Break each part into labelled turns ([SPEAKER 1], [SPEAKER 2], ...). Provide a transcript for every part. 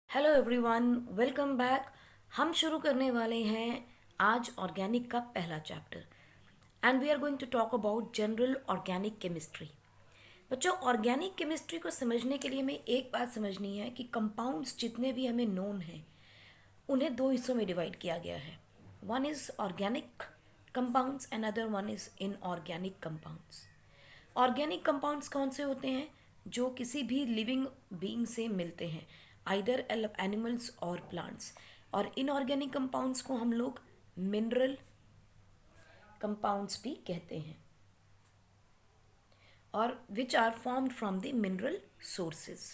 [SPEAKER 1] Hello everyone, welcome back. हम शुरू करने वाले हैं आज ऑर्गेनिक का पहला chapter and we are going to talk about general organic chemistry. बच्चों, ऑर्गेनिक केमिस्ट्री को समझने के लिए हमें एक बात समझनी है कि कंपाउंड्स जितने भी हमें नोन हैं उन्हें दो हिस्सों में डिवाइड किया गया है। One is organic compounds and other one is inorganic compounds. Organic compounds कौन से होते हैं? जो किसी भी लिविंग बीइंग से मिलते हैं, आइदर एनिमल्स और प्लांट्स। और इनऑर्गेनिक कंपाउंड्स को हम लोग मिनरल कंपाउंड्स भी कहते हैं, और which are formed from the mineral sources.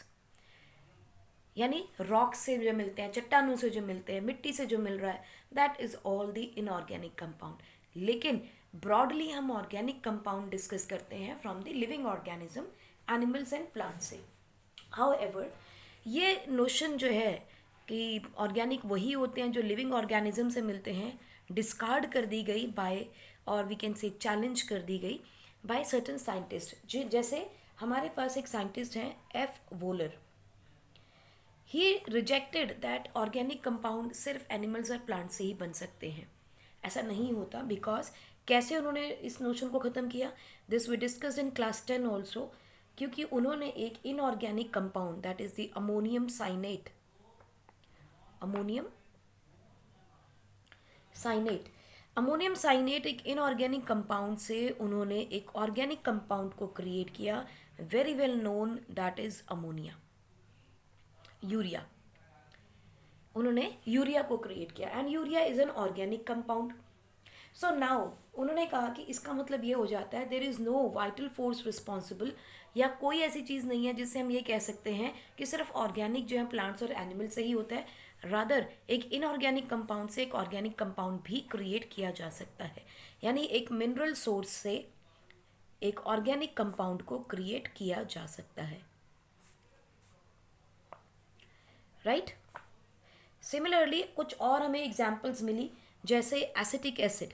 [SPEAKER 1] यानी रॉक से जो मिलते हैं, चट्टानों से जो मिलते हैं, मिट्टी से जो मिल रहा है, that is all the inorganic compound. लेकिन ब्रॉडली हम ऑर्गेनिक कंपाउंड डिस्कस करते हैं from the living organism, animals and plants से। हाउएवर, ये नोशन जो है कि ऑर्गेनिक वही होते हैं जो लिविंग ऑर्गेनिज्म से मिलते हैं, डिस्कार्ड कर दी गई बाय, और वी कैन से चैलेंज कर दी गई बाय सर्टन साइंटिस्ट। जैसे हमारे पास एक साइंटिस्ट हैं, F volar. He rejected that organic compound सिर्फ एनिमल्स और प्लांट से ही बन सकते हैं। ऐसा नहीं होता, बिकॉज कैसे उन्होंने इस नोशन को ख़त्म किया, this we discussed in class 10 also. क्योंकि उन्होंने एक inorganic compound that is the ammonium cyanate, ammonium cyanate ammonium cyanate एक इनऑर्गेनिक कंपाउंड से उन्होंने एक ऑर्गेनिक कंपाउंड को क्रिएट किया, very well known, that is ammonia, urea. उन्होंने यूरिया को क्रिएट किया and urea is an organic compound. So now उन्होंने कहा कि इसका मतलब ये हो जाता है, there is no vital force responsible, या कोई ऐसी चीज़ नहीं है जिससे हम ये कह सकते हैं कि सिर्फ ऑर्गेनिक जो है प्लांट्स और एनिमल से ही होता है। रादर एक इनऑर्गेनिक कंपाउंड से एक ऑर्गेनिक कंपाउंड भी क्रिएट किया जा सकता है। यानी एक मिनरल सोर्स से एक ऑर्गेनिक कंपाउंड को क्रिएट किया जा सकता है, राइट? सिमिलरली कुछ और हमें एग्जाम्पल्स मिली, जैसे एसिटिक एसिड।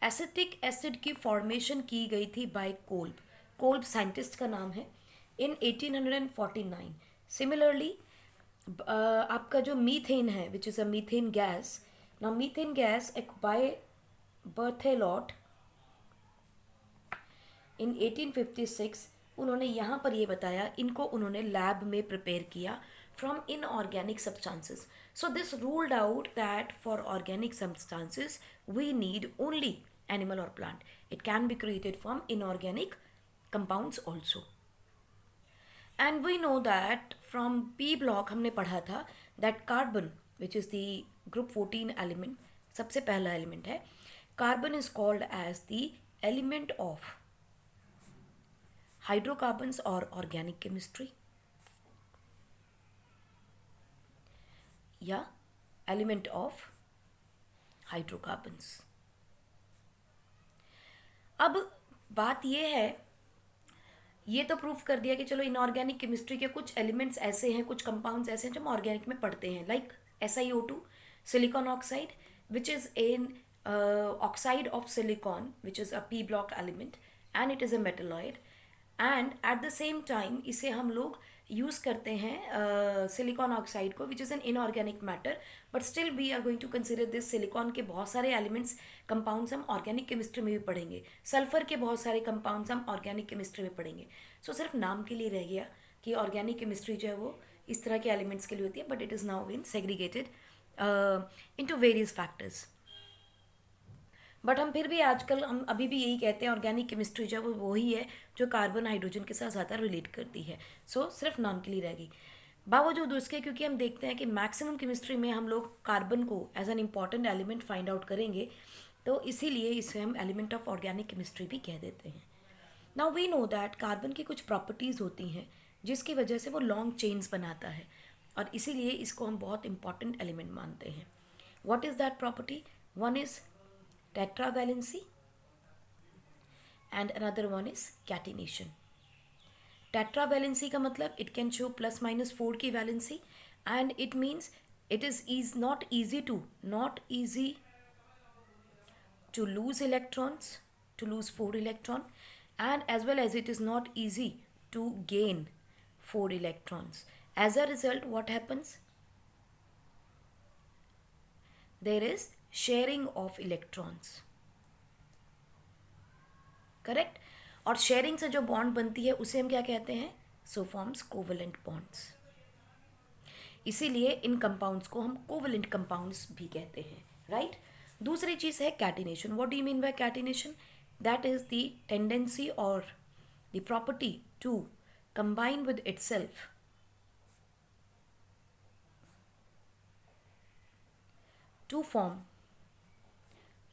[SPEAKER 1] एसिटिक एसिड की फॉर्मेशन की गई थी बाय कोल्ब। कोल्ब साइंटिस्ट का नाम है, इन 1849। सिमिलरली आपका जो मीथेन है, विच इज़ अ मीथेन गैस। ना मीथेन गैस एक बाय बर्थेलॉट इन 1856, उन्होंने यहाँ पर ये बताया, इनको उन्होंने लैब में प्रिपेयर किया from inorganic substances. So this ruled out that for organic substances we need only animal और plant. It can be created from inorganic compounds also. And we know that from P block हमने पढ़ा था that carbon, which is the group 14 element, सबसे पहला element है। Carbon is called as the element of hydrocarbons और organic chemistry, या element of hydrocarbons. अब बात यह है, ये तो प्रूफ कर दिया कि चलो इनऑर्गेनिक केमिस्ट्री के कुछ एलिमेंट्स ऐसे हैं, कुछ कंपाउंड्स ऐसे हैं जो हम ऑर्गेनिक में पढ़ते हैं, like SiO2, silicon oxide, which is an oxide of silicon, which is a p block element and it is a metalloid. And at the same time इसे हम लोग यूज़ करते हैं सिलिकॉन ऑक्साइड को, which is an inorganic matter, but still we are going to consider this. Silicon के बहुत सारे elements, compounds हम ऑर्गेनिक केमिस्ट्री में भी पढ़ेंगे, सल्फर के बहुत सारे कंपाउंड्स हम ऑर्गेनिक केमिस्ट्री में पढ़ेंगे। सो सिर्फ नाम के लिए रह गया कि ऑर्गेनिक केमिस्ट्री जो है वो इस तरह के एलिमेंट्स के लिए होती है, but it is now been segregated into various factors. But हम फिर भी आजकल हम अभी भी यही कहते हैं, ऑर्गेनिक केमिस्ट्री जो है वो वही है जो कार्बन हाइड्रोजन के साथ ज़्यादा रिलेट करती है। सो सिर्फ नाम के लिए रहेगी। बावजूद उसके, क्योंकि हम देखते हैं कि मैक्सिमम केमिस्ट्री में हम लोग कार्बन को as an important element find out करेंगे, तो इसीलिए इसे हम एलिमेंट ऑफ ऑर्गेनिक केमिस्ट्री भी कह देते हैं। Now we know that carbon की कुछ प्रॉपर्टीज़ होती हैं जिसकी वजह से वो लॉन्ग चेन्स बनाता है, और इसीलिए इसको हम बहुत इंपॉर्टेंट एलिमेंट मानते हैं। What is that property? One is tetravalency and another one is catenation. Tetravalency का मतलब it can show plus minus 4 की valency, and it means it is not easy to lose electrons, to lose 4 electron, and as well as it is not easy to gain 4 electrons. As a result, what happens? There is sharing of electrons. Correct. और sharing से जो bond बनती है उसे हम क्या कहते हैं? सो फॉर्म्स कोवेलेंट बॉन्ड्स. इसीलिए इन कंपाउंड्स को हम कोवेलेंट कंपाउंड्स भी कहते हैं. राइट. दूसरी चीज़ है catenation. What do you mean by catenation? That is the tendency और the property to combine with itself to form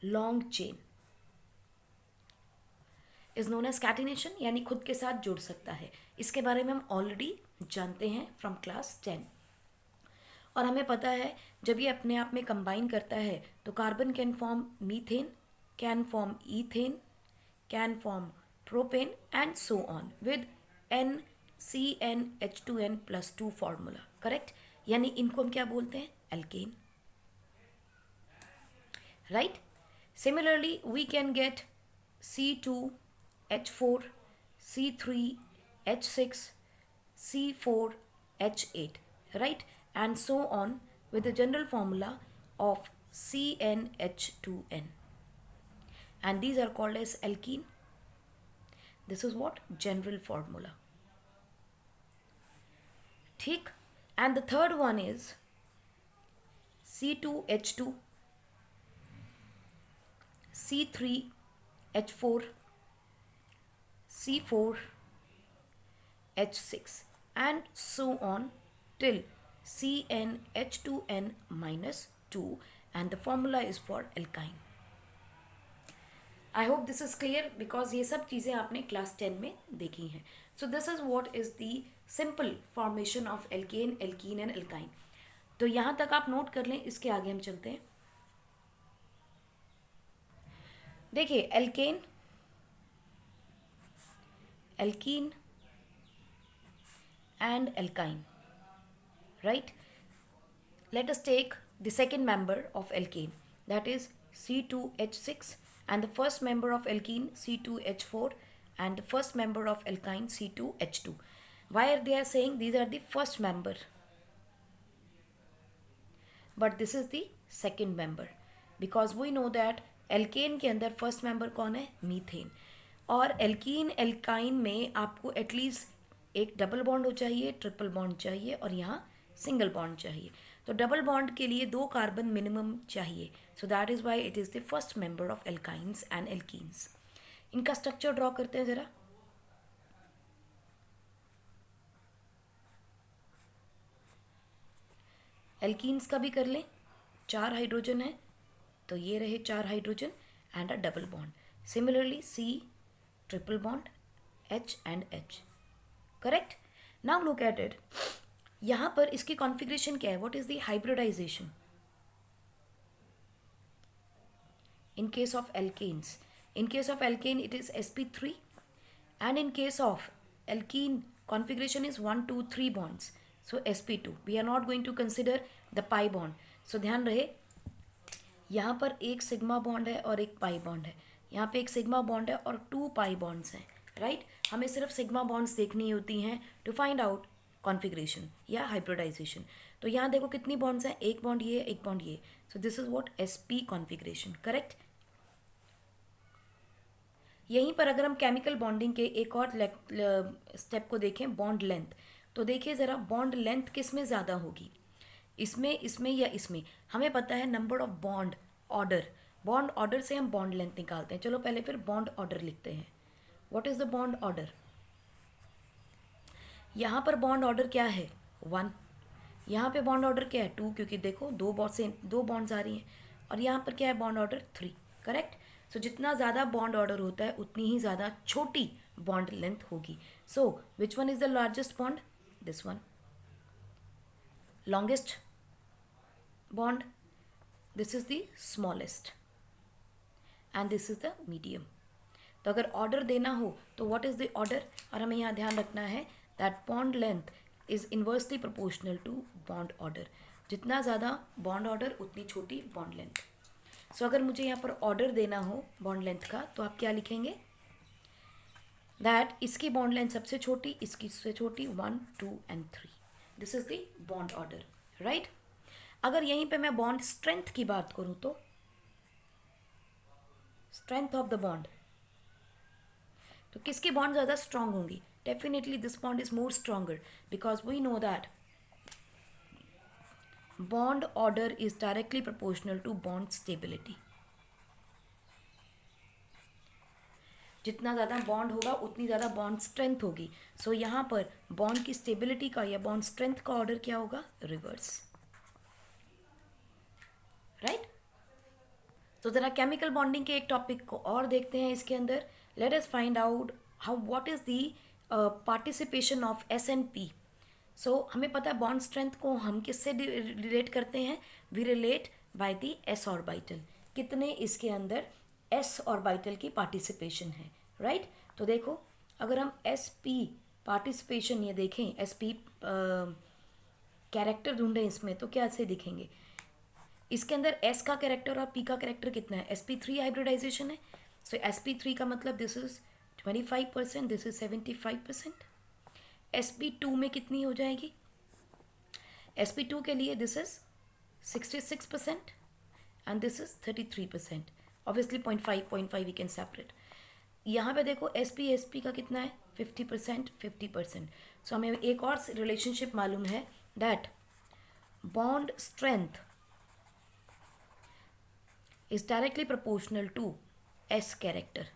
[SPEAKER 1] long chain is known as catenation, यानी खुद के साथ जुड़ सकता है. इसके बारे में हम ऑलरेडी जानते हैं फ्रॉम क्लास 10. और हमें पता है जब ये अपने आप में कंबाइन करता है तो carbon can form methane, can form ethane, can form propane and so on with NCnH2n+2 formula. Correct. यानी इनको हम क्या बोलते हैं? Alkane. Right. Similarly we can get C2H4, C3H6, C4H8, right, and so on with the general formula of CnH2n, and these are called as alkene. This is what? General formula. ठीक. And the third one is C2H2, C3H4, C4H6 and so on till CnH2n-2, and the formula is for alkyne. I hope this is clear because ये सब चीज़ें आपने class 10 में देखी हैं. So this is what is the simple formation of alkane, alkene and alkyne. तो यहाँ तक आप नोट कर लें. इसके आगे हम चलते हैं. देखिए alkene, alkene and alkyne, right? Let us take the second member of alkane, that is C2H6, and the first member of alkene C2H4, and the first member of alkyne C2H2. Why are they are saying these are the first member, but this is the second member? Because we know that alkane के अंदर first member कौन है? Methane. और alkene alkyne में आपको at least एक double bond हो चाहिए, ट्रिपल बॉन्ड चाहिए और यहाँ सिंगल बॉन्ड चाहिए. तो डबल बॉन्ड के लिए 2 कार्बन मिनिमम चाहिए. So that is why it is the first member of alkynes and alkenes. इनका स्ट्रक्चर ड्रॉ करते हैं ज़रा. एल्कीन्स का भी कर लें. 4 हाइड्रोजन है तो ये रहे 4 hydrogen and a double bond. Similarly C triple bond H and H. Correct. Now look at it. यहाँ पर इसकी कॉन्फ़िगरेशन क्या है? What is the hybridization? In case of alkanes, in case of alkane it is sp3, and in case of alkene configuration is 1 2 3 bonds, so sp2. We are not going to consider the pi bond. So ध्यान रहे यहाँ पर एक sigma bond है और एक pi bond है. यहाँ पे एक सिग्मा बॉन्ड है और 2 पाई बॉन्ड्स हैं. राइट. हमें सिर्फ सिग्मा बॉन्ड्स देखनी होती हैं टू फाइंड आउट कॉन्फ़िगरेशन या हाइब्रिडाइजेशन. तो यहाँ देखो कितनी बॉन्ड्स हैं? एक बॉन्ड ये, एक बॉन्ड ये. सो this is what? sp configuration. Correct. यहीं पर अगर हम केमिकल बॉन्डिंग के एक और स्टेप को देखें, बॉन्ड लेंथ, तो देखिए ज़रा बॉन्ड लेंथ किस में ज़्यादा होगी? इसमें, इसमें या इसमें? हमें पता है number of bond order. Bond order से हम बॉन्ड लेंथ निकालते हैं. चलो पहले फिर बॉन्ड ऑर्डर लिखते हैं. What is the bond order? यहाँ पर बॉन्ड ऑर्डर क्या है? 1. यहाँ पे बॉन्ड ऑर्डर क्या है? 2, क्योंकि देखो 2 बॉन्ड्स आ रही हैं. और यहाँ पर क्या है? Bond order 3. करेक्ट. सो जितना ज़्यादा बॉन्ड ऑर्डर होता है उतनी ही ज़्यादा छोटी बॉन्ड लेंथ होगी. So which one is the largest bond? This one. Longest bond, this is the smallest, and this is the medium. तो अगर ऑर्डर देना हो तो व्हाट इज़ द ऑर्डर? और हमें यहाँ ध्यान रखना है that bond length is inversely proportional to bond order. जितना ज़्यादा बॉन्ड ऑर्डर उतनी छोटी बॉन्ड लेंथ. सो अगर मुझे यहाँ पर ऑर्डर देना हो बॉन्ड लेंथ का तो आप क्या लिखेंगे? दैट इसकी बॉन्ड लेंथ सबसे छोटी, इसकी सबसे छोटी 1 2 and 3. This is the bond order, right. अगर यहीं पे मैं बॉन्ड स्ट्रेंथ की बात करूं तो स्ट्रेंथ ऑफ द बॉन्ड, तो किसकी बॉन्ड ज़्यादा स्ट्रांग होंगी? Definitely this bond is more stronger because we know that bond order is directly proportional to bond stability. जितना ज़्यादा बॉन्ड होगा उतनी ज़्यादा बॉन्ड स्ट्रेंथ होगी। सो यहाँ पर बॉन्ड की स्टेबिलिटी का या बॉन्ड स्ट्रेंथ का ऑर्डर क्या होगा? Reverse, right. तो ज़रा केमिकल बॉन्डिंग के एक टॉपिक को और देखते हैं इसके अंदर। Let us find out how what is the participation of SNP। सो हमें पता है बॉन्ड स्ट्रेंथ को हम किससे रिलेट करते हैं? We relate by the s orbital. कितने इसके अंदर s ऑर्बिटल की पार्टिसिपेशन है, राइट। तो देखो अगर हम sp पार्टिसिपेशन ये देखें, sp कैरेक्टर ढूंढें इसमें तो क्या से दिखेंगे? इसके अंदर s का कैरेक्टर और p का कैरेक्टर कितना है? sp3 हाइब्रिडाइजेशन है। सो sp3 का मतलब this is 25%, this is 75%। sp2 में कितनी हो जाएगी? sp2 के लिए this is 66% and this is 33%। Obviously 0.5 we can separate. यहाँ पे देखो sp का कितना है? 50%, 50%। सो हमें एक और रिलेशनशिप मालूम है that bond strength is directly proportional to S character.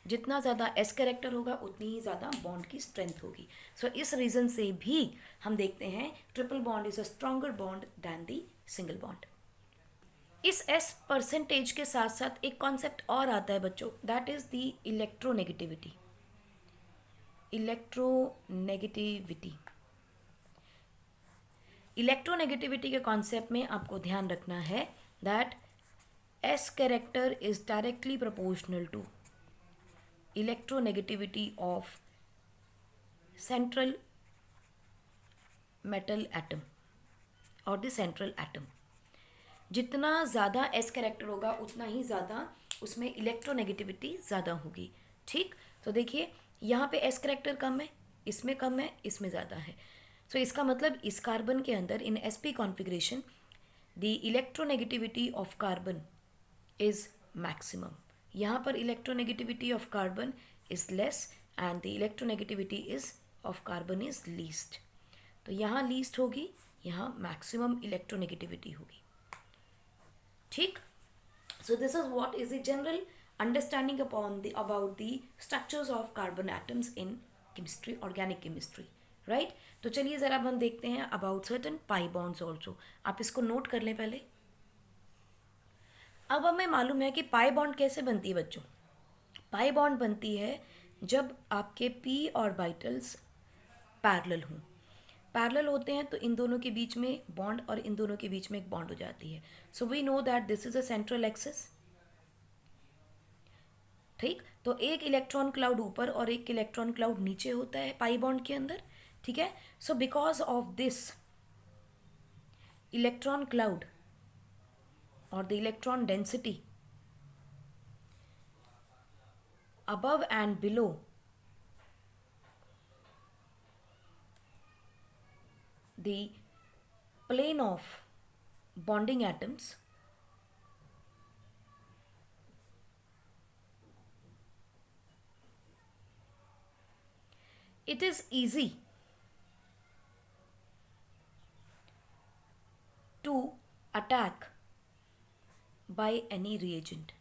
[SPEAKER 1] जितना ज़्यादा S कैरेक्टर होगा उतनी ही ज़्यादा बॉन्ड की स्ट्रेंथ होगी। सो इस रीज़न से भी हम देखते हैं triple bond is a stronger bond than the single bond. इस S परसेंटेज के साथ साथ एक कॉन्सेप्ट और आता है बच्चों, that is the electronegativity. Electronegativity के कॉन्सेप्ट में आपको ध्यान रखना है that S character is directly proportional to electronegativity of central metal atom और द सेंट्रल एटम। जितना ज़्यादा S कैरेक्टर होगा उतना ही ज़्यादा उसमें इलेक्ट्रोनेगेटिविटी ज़्यादा होगी, ठीक। तो देखिए यहाँ पे S कैरेक्टर कम है, इसमें कम है, इसमें ज़्यादा है। सो इसका मतलब इस कार्बन के अंदर इन sp configuration the electronegativity of carbon is maximum. यहाँ पर electronegativity of carbon is less and the electronegativity is of carbon is least. तो यहाँ लीस्ट होगी, यहाँ मैक्सिमम इलेक्ट्रोनेगेटिविटी होगी, ठीक। सो this is what is the general understanding about the structures of carbon atoms in chemistry, organic chemistry, right. तो चलिए ज़रा अब हम देखते हैं about certain pi bonds also. आप इसको नोट कर लें पहले। अब हमें मालूम है कि पाई बॉन्ड कैसे बनती है बच्चों। पाई बॉन्ड बनती है जब आपके p ऑर्बिटल्स पैरेलल हों। पैरेलल होते हैं तो इन दोनों के बीच में बॉन्ड और इन दोनों के बीच में एक बॉन्ड हो जाती है। So we know that this is a central axis, ठीक। तो एक इलेक्ट्रॉन क्लाउड ऊपर और एक इलेक्ट्रॉन क्लाउड नीचे होता है पाई बॉन्ड के अंदर, ठीक है। So because of this electron cloud और the electron density above and below the plane of bonding atoms, it is easy to attack by any reagent।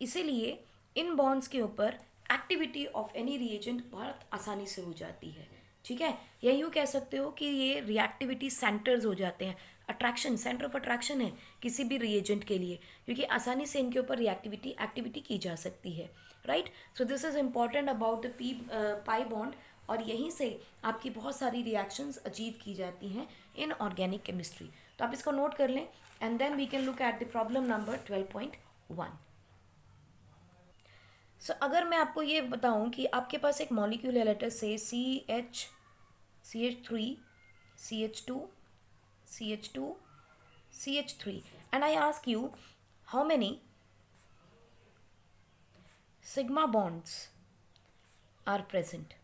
[SPEAKER 1] इसीलिए इन बॉन्ड्स के ऊपर एक्टिविटी ऑफ एनी रिएजेंट बहुत आसानी से हो जाती है, ठीक है। या यूँ कह सकते हो कि ये रिएक्टिविटी सेंटर्स हो जाते हैं, अट्रैक्शन, सेंटर ऑफ अट्रैक्शन है किसी भी रिएजेंट के लिए, क्योंकि आसानी से इनके ऊपर एक्टिविटी की जा सकती है, right. So this is important about the pi bond, और यहीं से आपकी बहुत सारी रिएक्शंस अचीव की जाती हैं इन ऑर्गेनिक केमिस्ट्री। तो आप इसको नोट कर लें and then we can look at the problem number 12.1। So अगर मैं आपको ये बताऊं कि आपके पास एक मॉलिक्यूल है, लेटर से CH3 CH2 CH2 CH3, and I ask you how many sigma bonds are present,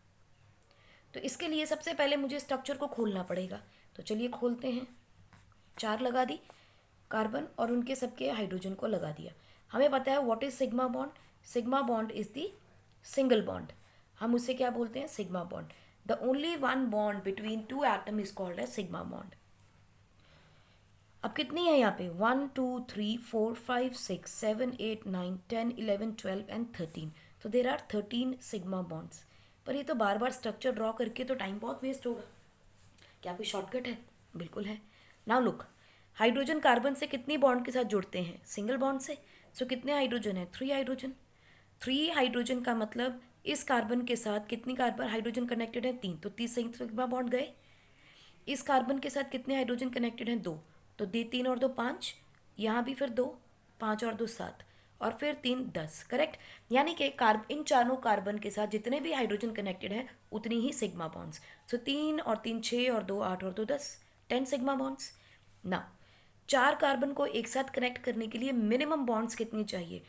[SPEAKER 1] तो इसके लिए सबसे पहले मुझे स्ट्रक्चर को खोलना पड़ेगा। तो चलिए खोलते हैं। 4 लगा दी कार्बन और उनके सबके हाइड्रोजन को लगा दिया। हमें पता है what is sigma bond. Sigma bond is the single bond. हम उसे क्या बोलते हैं? Sigma bond. The only one bond between two atom is called as sigma bond. अब कितनी है यहाँ पे? 1 2 3 4 5 6 7 8 9 10 11 12 एंड 13। तो देर आर 13 सिग्मा बॉन्ड्स। पर ये तो बार बार स्ट्रक्चर ड्रॉ करके तो टाइम बहुत वेस्ट होगा। क्या कोई शॉर्टकट है? बिल्कुल है। नाउ लुक, हाइड्रोजन कार्बन से कितनी बॉन्ड के साथ जुड़ते हैं? सिंगल बॉन्ड से। सो कितने हाइड्रोजन है? 3 हाइड्रोजन। 3 हाइड्रोजन का मतलब इस कार्बन के साथ कितनी कार्बन हाइड्रोजन कनेक्टेड है? 3। तो 30 सिग्मा बॉन्ड गए। इस कार्बन के साथ कितने हाइड्रोजन कनेक्टेड हैं? 2। तो 3 और 2 5। यहाँ भी फिर 2, 5 और 2 7 और फिर 3 10। करेक्ट। यानी कि इन चारों कार्बन के साथ जितने भी हाइड्रोजन कनेक्टेड हैं उतनी ही सिग्मा बॉन्ड्स। सो 3 और 3 6 और 2 8 और 2 10, 10 सिग्मा बॉन्ड्स। ना 4 कार्बन को एक साथ कनेक्ट करने के लिए मिनिमम बॉन्ड्स कितनी चाहिए?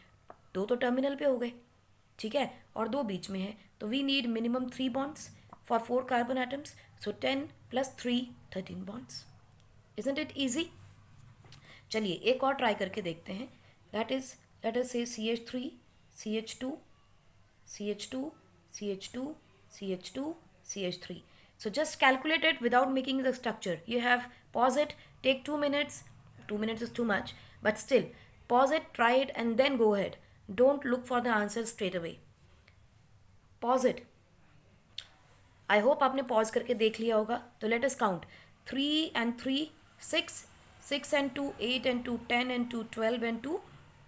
[SPEAKER 1] 2 तो टर्मिनल पे हो गए, ठीक है, और 2 बीच में है। तो we need minimum 3 bonds for 4 carbon atoms. So 10 + 3 13 bonds. Isn't it easy? चलिए एक और ट्राई करके देखते हैं। दैट इज लेट अस से CH3 CH2 CH2 CH2 CH2 CH3. So just calculate it without making the structure. You have pause it, take 2 minutes. 2 minutes is too much, but still pause it, try it and then go ahead. Don't look for the answer straight away. Pause it. I hope आपने pause करके देख लिया होगा। तो let us count 3 and 3 6, 6 and 2 8 and 2 10 and 2 12 and 2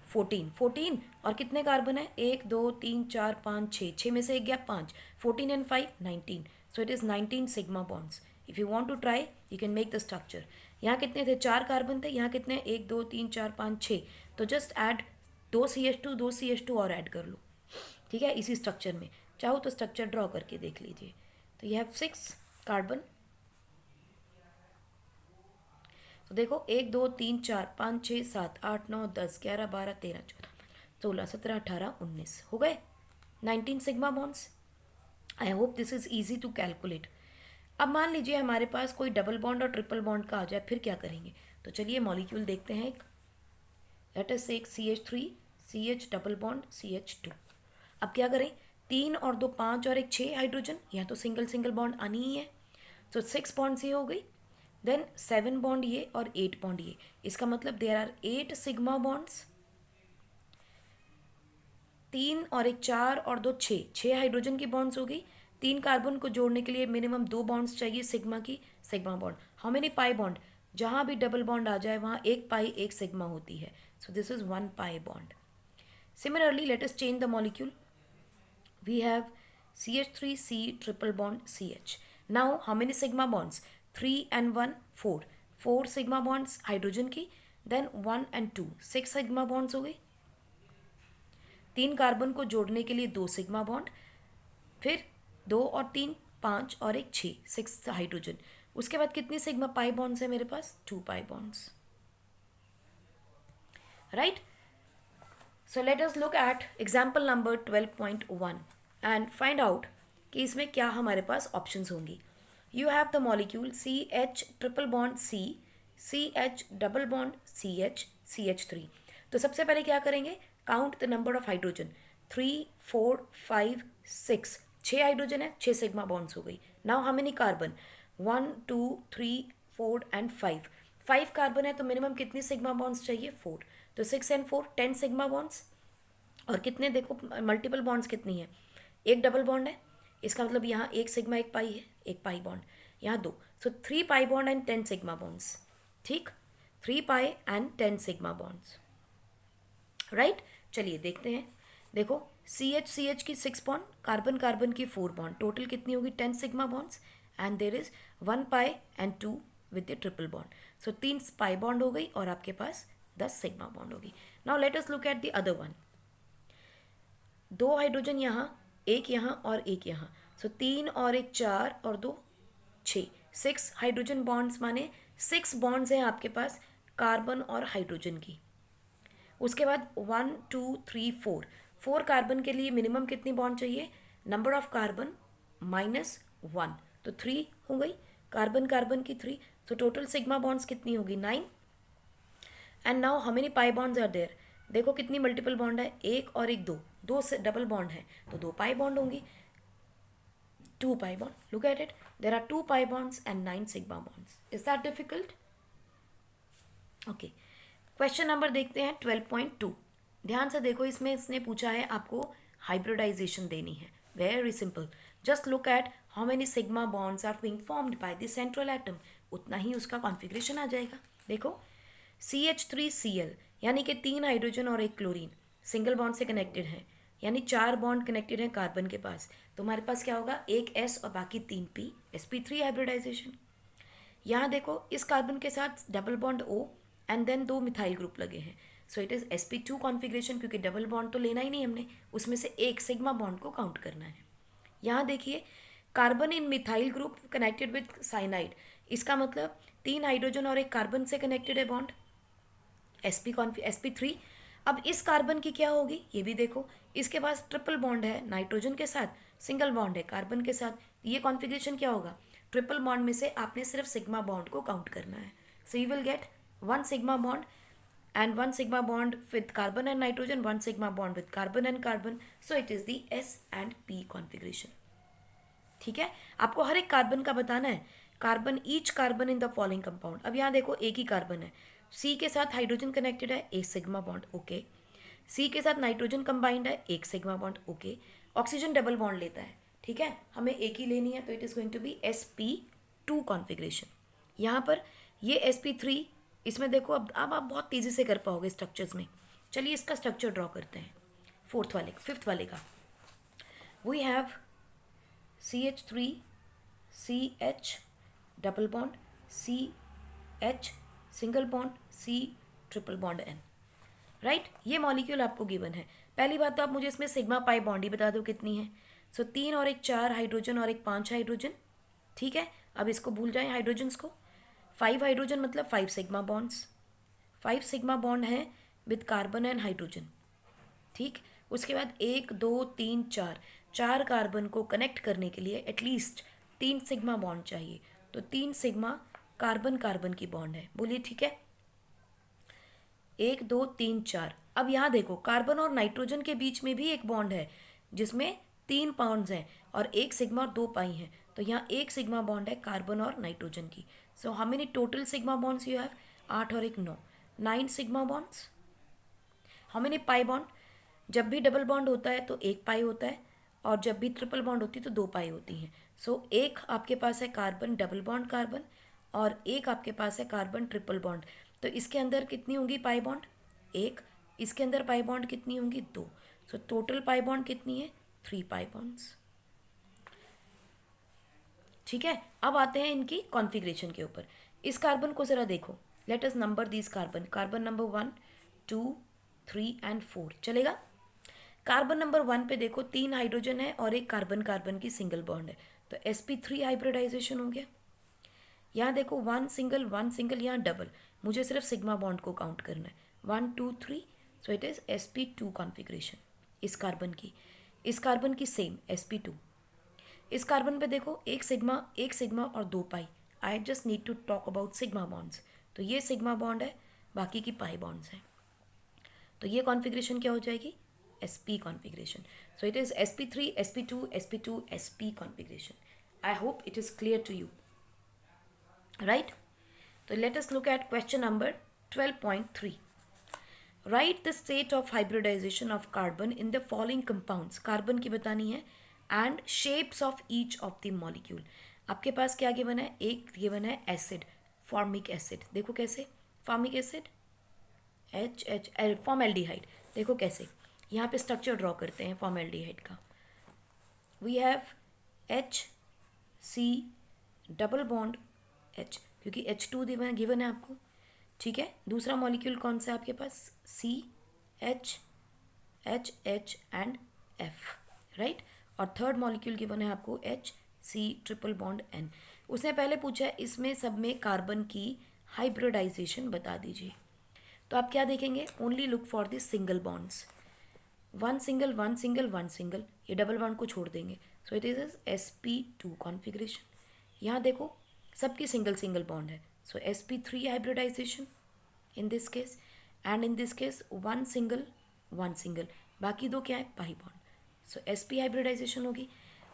[SPEAKER 1] 14। 14 और कितने carbon है? 1 2 3 4 5 6, 6 में से एक गया 5। 14 and 5 19। So it is 19 sigma bonds. If you want to try you can make the structure. यहाँ कितने थे? 4 कार्बन थे। यहाँ कितने? 1 2 3 4 5 6। तो जस्ट ऐड 2 CH2 2 CH2 और ऐड कर लो, ठीक है, इसी स्ट्रक्चर में। चाहो तो स्ट्रक्चर ड्रॉ करके देख लीजिए। तो यू हैव 6 कार्बन। तो देखो 1 2 3 4 5 6 7 8 9 10 11 12 13 14 16 17 18 19 हो गए 19 sigma bonds. I hope this is easy to calculate. अब मान लीजिए हमारे पास कोई डबल बॉन्ड और ट्रिपल बॉन्ड का आ जाए, फिर क्या करेंगे? तो चलिए मॉलिक्यूल देखते हैं। एक लेट अस से एक CH3 CH double bond CH2। अब क्या करें? 3 और 2 5 और एक 6 हाइड्रोजन। यहाँ तो सिंगल सिंगल बॉन्ड आनी ही है। तो 6 बॉन्ड्स ये हो गई। देन 7 बॉन्ड ये और 8 बॉन्ड ये। इसका मतलब देयर आर 8 सिग्मा बॉन्ड्स। 3 और एक 4 और 2 6 हाइड्रोजन की बॉन्ड्स हो गई। 3 कार्बन को जोड़ने के लिए मिनिमम 2 बॉन्ड्स चाहिए सिग्मा की। Sigma bond how many pi bond? जहाँ भी डबल बॉन्ड आ जाए वहाँ एक पाई एक सिग्मा होती है। So this is 1 pi bond. Similarly let us change the molecule. We have CH3C triple bond CH. Now how many sigma bonds? 3 and 1 4. 4 sigma bonds hydrogen की। Then 1 and 2 6 sigma bonds हो गई। 3 carbon को जोड़ने के लिए 2 sigma bond, फिर 2 और 3 5 और एक 6 हाइड्रोजन। उसके बाद कितनी सिग्मा पाई बॉन्ड्स है मेरे पास? 2 pi bonds, right. So let us look eight example number 12.1 and find out कि इसमें क्या हमारे पास ऑप्शंस होंगी। You have the molecule CH triple bond C, CH double bond CH, CH3। तो सबसे पहले क्या करेंगे? Count the number of hydrogen. 3 4 5 6, 6 hydrogen है, 6 सिग्मा बॉन्ड्स हो गई। Now how many carbon? 1 2 3 4 and 5। 5 carbon है तो मिनिमम कितनी सिग्मा बॉन्ड्स चाहिए? 4। तो 6 and 4 10 सिग्मा बॉन्ड्स। और कितने देखो मल्टीपल बॉन्ड्स कितनी है? एक डबल बॉन्ड है, इसका मतलब यहाँ एक सिग्मा एक पाई है, एक पाई बॉन्ड, यहाँ 2। सो 3 pi bond and 10 sigma bonds, ठीक, 3 पाई एंड 10 सिग्मा बॉन्ड्स, राइट। चलिए देखते हैं। देखो CH की 6 बॉन्ड, कार्बन कार्बन की 4 बॉन्ड, टोटल कितनी होगी? 10 sigma bonds and there is 1 pi and 2 with the triple bond. So 3 pi bond हो गई और आपके पास 10 सिग्मा बॉन्ड होगी। Now let us look at the other one. 2 hydrogen यहाँ, एक यहाँ और एक यहाँ। सो 3 और एक 4 और 2 6, 6 हाइड्रोजन बॉन्ड्स माने 6 बॉन्ड्स हैं आपके पास कार्बन और हाइड्रोजन की। उसके बाद 1 2 3 4 कार्बन के लिए मिनिमम कितनी बॉन्ड चाहिए? नंबर ऑफ कार्बन माइनस 1, तो 3 हो गई, कार्बन कार्बन की 3, तो टोटल सिग्मा बॉन्ड्स कितनी होगी 9। And now how many pi bonds are there, देखो कितनी मल्टीपल बॉन्ड है, एक और एक, दो से डबल बॉन्ड है तो 2 पाई बॉन्ड होंगी, 2 pi bond. Look at it. There are 2 pi bonds and 9 sigma bonds. Is that difficult? Okay. Question number देखते हैं 12.2. ध्यान से देखो, इसमें इसने पूछा है आपको हाइब्रिडाइजेशन देनी है. Very simple. Just look at how many sigma bonds are being formed by the central atom, उतना ही उसका कॉन्फ़िगरेशन आ जाएगा. देखो CH3Cl यानी कि 3 हाइड्रोजन और 1 क्लोरीन सिंगल बॉन्ड से कनेक्टेड है, यानी 4 बॉन्ड कनेक्टेड हैं कार्बन के पास, तो हमारे पास क्या होगा, एक S और बाकी 3 P, sp3 हाइब्रिडाइजेशन. यहाँ देखो इस कार्बन के साथ double bond O and then 2 methyl group लगे हैं, so it is sp2 configuration, क्योंकि डबल बॉन्ड तो लेना ही नहीं हमने, उसमें से एक सिग्मा बॉन्ड को काउंट करना है. यहाँ देखिए carbon in methyl group connected with cyanide, इसका मतलब 3 हाइड्रोजन और एक कार्बन से कनेक्टेड है बॉन्ड, sp3. अब इस कार्बन की क्या होगी ये भी देखो, इसके पास ट्रिपल बॉन्ड है नाइट्रोजन के साथ, सिंगल बॉन्ड है कार्बन के साथ, ये कॉन्फ़िगरेशन क्या होगा, ट्रिपल बॉन्ड में से आपने सिर्फ सिग्मा बॉन्ड को काउंट करना है. So you will get 1 sigma bond and 1 sigma bond with carbon and nitrogen, 1 sigma bond with carbon and carbon, so it is the S and P configuration. ठीक है, आपको हर एक कार्बन का बताना है, carbon each carbon in the following compound. अब यहाँ देखो एक ही कार्बन है, C के साथ हाइड्रोजन कनेक्टेड है, एक सिग्मा बॉन्ड, ओके. C के साथ नाइट्रोजन कंबाइंड है, एक sigma bond, okay. Oxygen double bond लेता है, ठीक है, हमें एक ही लेनी है, तो it is going to be sp2 configuration. यहाँ पर ये sp3, इसमें देखो अब आप बहुत तेज़ी से कर पाओगे स्ट्रक्चर्स में. चलिए इसका स्ट्रक्चर ड्रॉ करते हैं, फिफ्थ वाले का. We have CH3 CH double bond CH single bond C triple bond N, right. ये मॉलिक्यूल आपको गिवन है. पहली बात तो आप मुझे इसमें सिग्मा पाई बॉन्ड ही बता दो कितनी है. सो 3 और 1 4 हाइड्रोजन और 1 5 हाइड्रोजन, ठीक है. अब इसको भूल जाएं हाइड्रोजन्स को. 5 हाइड्रोजन मतलब 5 सिग्मा बॉन्ड्स, 5 सिग्मा बॉन्ड हैं विद कार्बन एंड हाइड्रोजन, ठीक. उसके बाद 1 2 3 4 कार्बन को कनेक्ट करने के लिए एटलीस्ट 3 सिग्मा बॉन्ड चाहिए, तो 3 सिग्मा कार्बन कार्बन की बॉन्ड है. बोलिए ठीक है, 1 2 3 4. अब यहाँ देखो कार्बन और नाइट्रोजन के बीच में भी एक बॉन्ड है जिसमें 3 बॉन्ड्स हैं और 1 सिग्मा और 2 पाई हैं, तो यहाँ 1 सिग्मा बॉन्ड है कार्बन और नाइट्रोजन की. So how many total sigma bonds you have, 8 और 1 9 sigma bonds. How many pi bond, जब भी डबल बॉन्ड होता है तो 1 पाई होता है, और जब भी ट्रिपल बॉन्ड होती है तो 2 पाई होती हैं. सो एक आपके पास है कार्बन डबल बॉन्ड कार्बन, और एक आपके पास है कार्बन ट्रिपल बॉन्ड, तो इसके अंदर कितनी होंगी पाई बॉन्ड, 1. इसके अंदर पाई बॉन्ड कितनी होंगी, 2. सो टोटल पाई बॉन्ड कितनी है, 3 पाई बॉन्ड्स, ठीक है. अब आते हैं इनकी कॉन्फ़िगरेशन के ऊपर. इस कार्बन को ज़रा देखो, let us number these carbon. Carbon number 1 2 3 and 4 चलेगा. कार्बन नंबर 1 पे देखो 3 हाइड्रोजन है और एक कार्बन कार्बन की सिंगल बॉन्ड है, तो sp3 हाइब्रिडाइजेशन हो गया. यहाँ देखो 1 सिंगल, यहाँ डबल, मुझे सिर्फ सिग्मा बॉन्ड को काउंट करना है, 1 2 3, so it is sp2 configuration. इस कार्बन की सेम sp2. इस कार्बन पे देखो एक सिग्मा और 2 pi. I just need to talk about sigma bonds, तो ये सिग्मा बॉन्ड है, बाकी की पाई बॉन्ड्स हैं, तो ये कॉन्फ़िगरेशन क्या हो जाएगी, sp configuration. So it is sp3 sp2 sp2 sp configuration. I hope it is clear to you, right. तो let us look at question number 12.3. Write the state of hybridisation of carbon in the following compounds. Carbon की बतानी है, and shapes of each of the molecule. आपके पास क्या given है, एक given है एसिड, फॉर्मिक एसिड. देखो कैसे, फॉर्मिक एसिड H फॉर्मेल्डिहाइड. देखो कैसे, यहाँ पे स्ट्रक्चर ड्रॉ करते हैं फॉर्मेल्डिहाइड का. We have HC double bond H, क्योंकि H2 गिवन है आपको, ठीक है. दूसरा मॉलिक्यूल कौन सा है आपके पास, CH H and F, right. और थर्ड मॉलिक्यूल गिवन है आपको HC ट्रिपल बॉन्ड N. उसने पहले पूछा है इसमें सब में कार्बन की हाइब्रिडाइजेशन बता दीजिए, तो आप क्या देखेंगे, only look for the single bonds. 1 single, ये डबल बॉन्ड को छोड़ देंगे, so it is sp2 configuration. यहाँ देखो सबकी सिंगल सिंगल बॉन्ड है, so sp3 hybridization in this case, and in this case one single, बाकी दो क्या है pi bond, so sp hybridization होगी।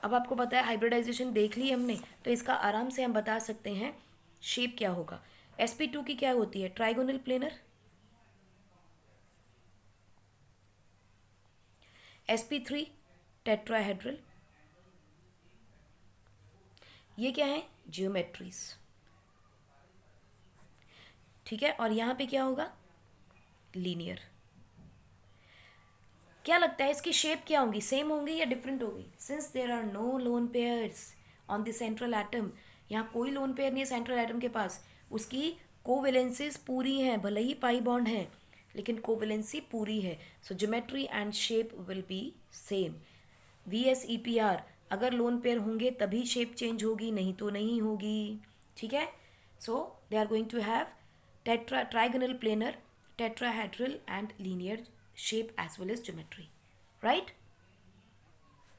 [SPEAKER 1] अब आपको पता है हाइब्रिडाइजेशन देख ली हमने, तो इसका आराम से हम बता सकते हैं शेप क्या होगा। sp2 की क्या होती है, ट्राइगोनल प्लेनर, sp3 टेट्राहेड्रल, ये क्या है जियोमेट्रीज, ठीक है। और यहाँ पे क्या होगा लीनियर। क्या लगता है इसकी शेप क्या होंगी, सेम होंगी या डिफरेंट होगी, since there are no lone pairs on the central atom, यहाँ कोई लोन पेयर नहीं है सेंट्रल एटम के पास, उसकी कोवेलेंसीज पूरी हैं, भले ही पाई बॉन्ड है लेकिन कोवेलेंसी पूरी है, so geometry and shape will be same. VSEPR, अगर लोन पेयर होंगे तभी शेप चेंज होगी, नहीं तो नहीं होगी, ठीक है। So they are going to have trigonal planar, tetrahedral and linear shape as well as geometry, right.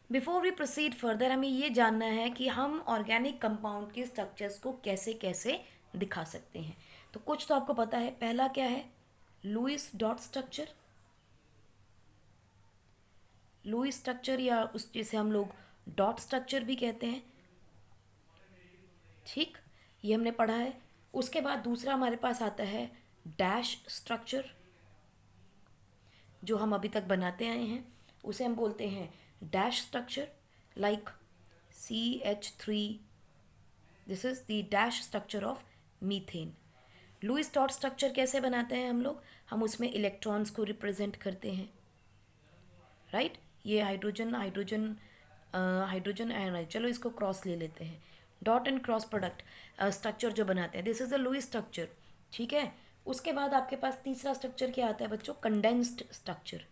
[SPEAKER 1] Before we proceed further, हमें ये जानना है कि हम ऑर्गेनिक कंपाउंड के स्ट्रक्चर्स को कैसे कैसे दिखा सकते हैं। तो कुछ तो आपको पता है, पहला क्या है Lewis dot structure, Lewis structure या उस जिसे हम लोग डॉट स्ट्रक्चर भी कहते हैं, ठीक, ये हमने पढ़ा है। उसके बाद दूसरा हमारे पास आता है डैश स्ट्रक्चर, जो हम अभी तक बनाते आए हैं, उसे हम बोलते हैं dash structure, like CH3, this is the dash structure of methane. Lewis dot structure कैसे बनाते हैं हम लोग, हम उसमें इलेक्ट्रॉन्स को रिप्रेजेंट करते हैं, राइट। ये हाइड्रोजन हाइड्रोजन हाइड्रोजन आयन, चलो इसको क्रॉस ले लेते हैं, dot and cross product structure जो बनाते हैं, this is the Lewis structure, ठीक है। उसके बाद आपके पास तीसरा स्ट्रक्चर क्या आता है बच्चों, कंडेंस्ड स्ट्रक्चर।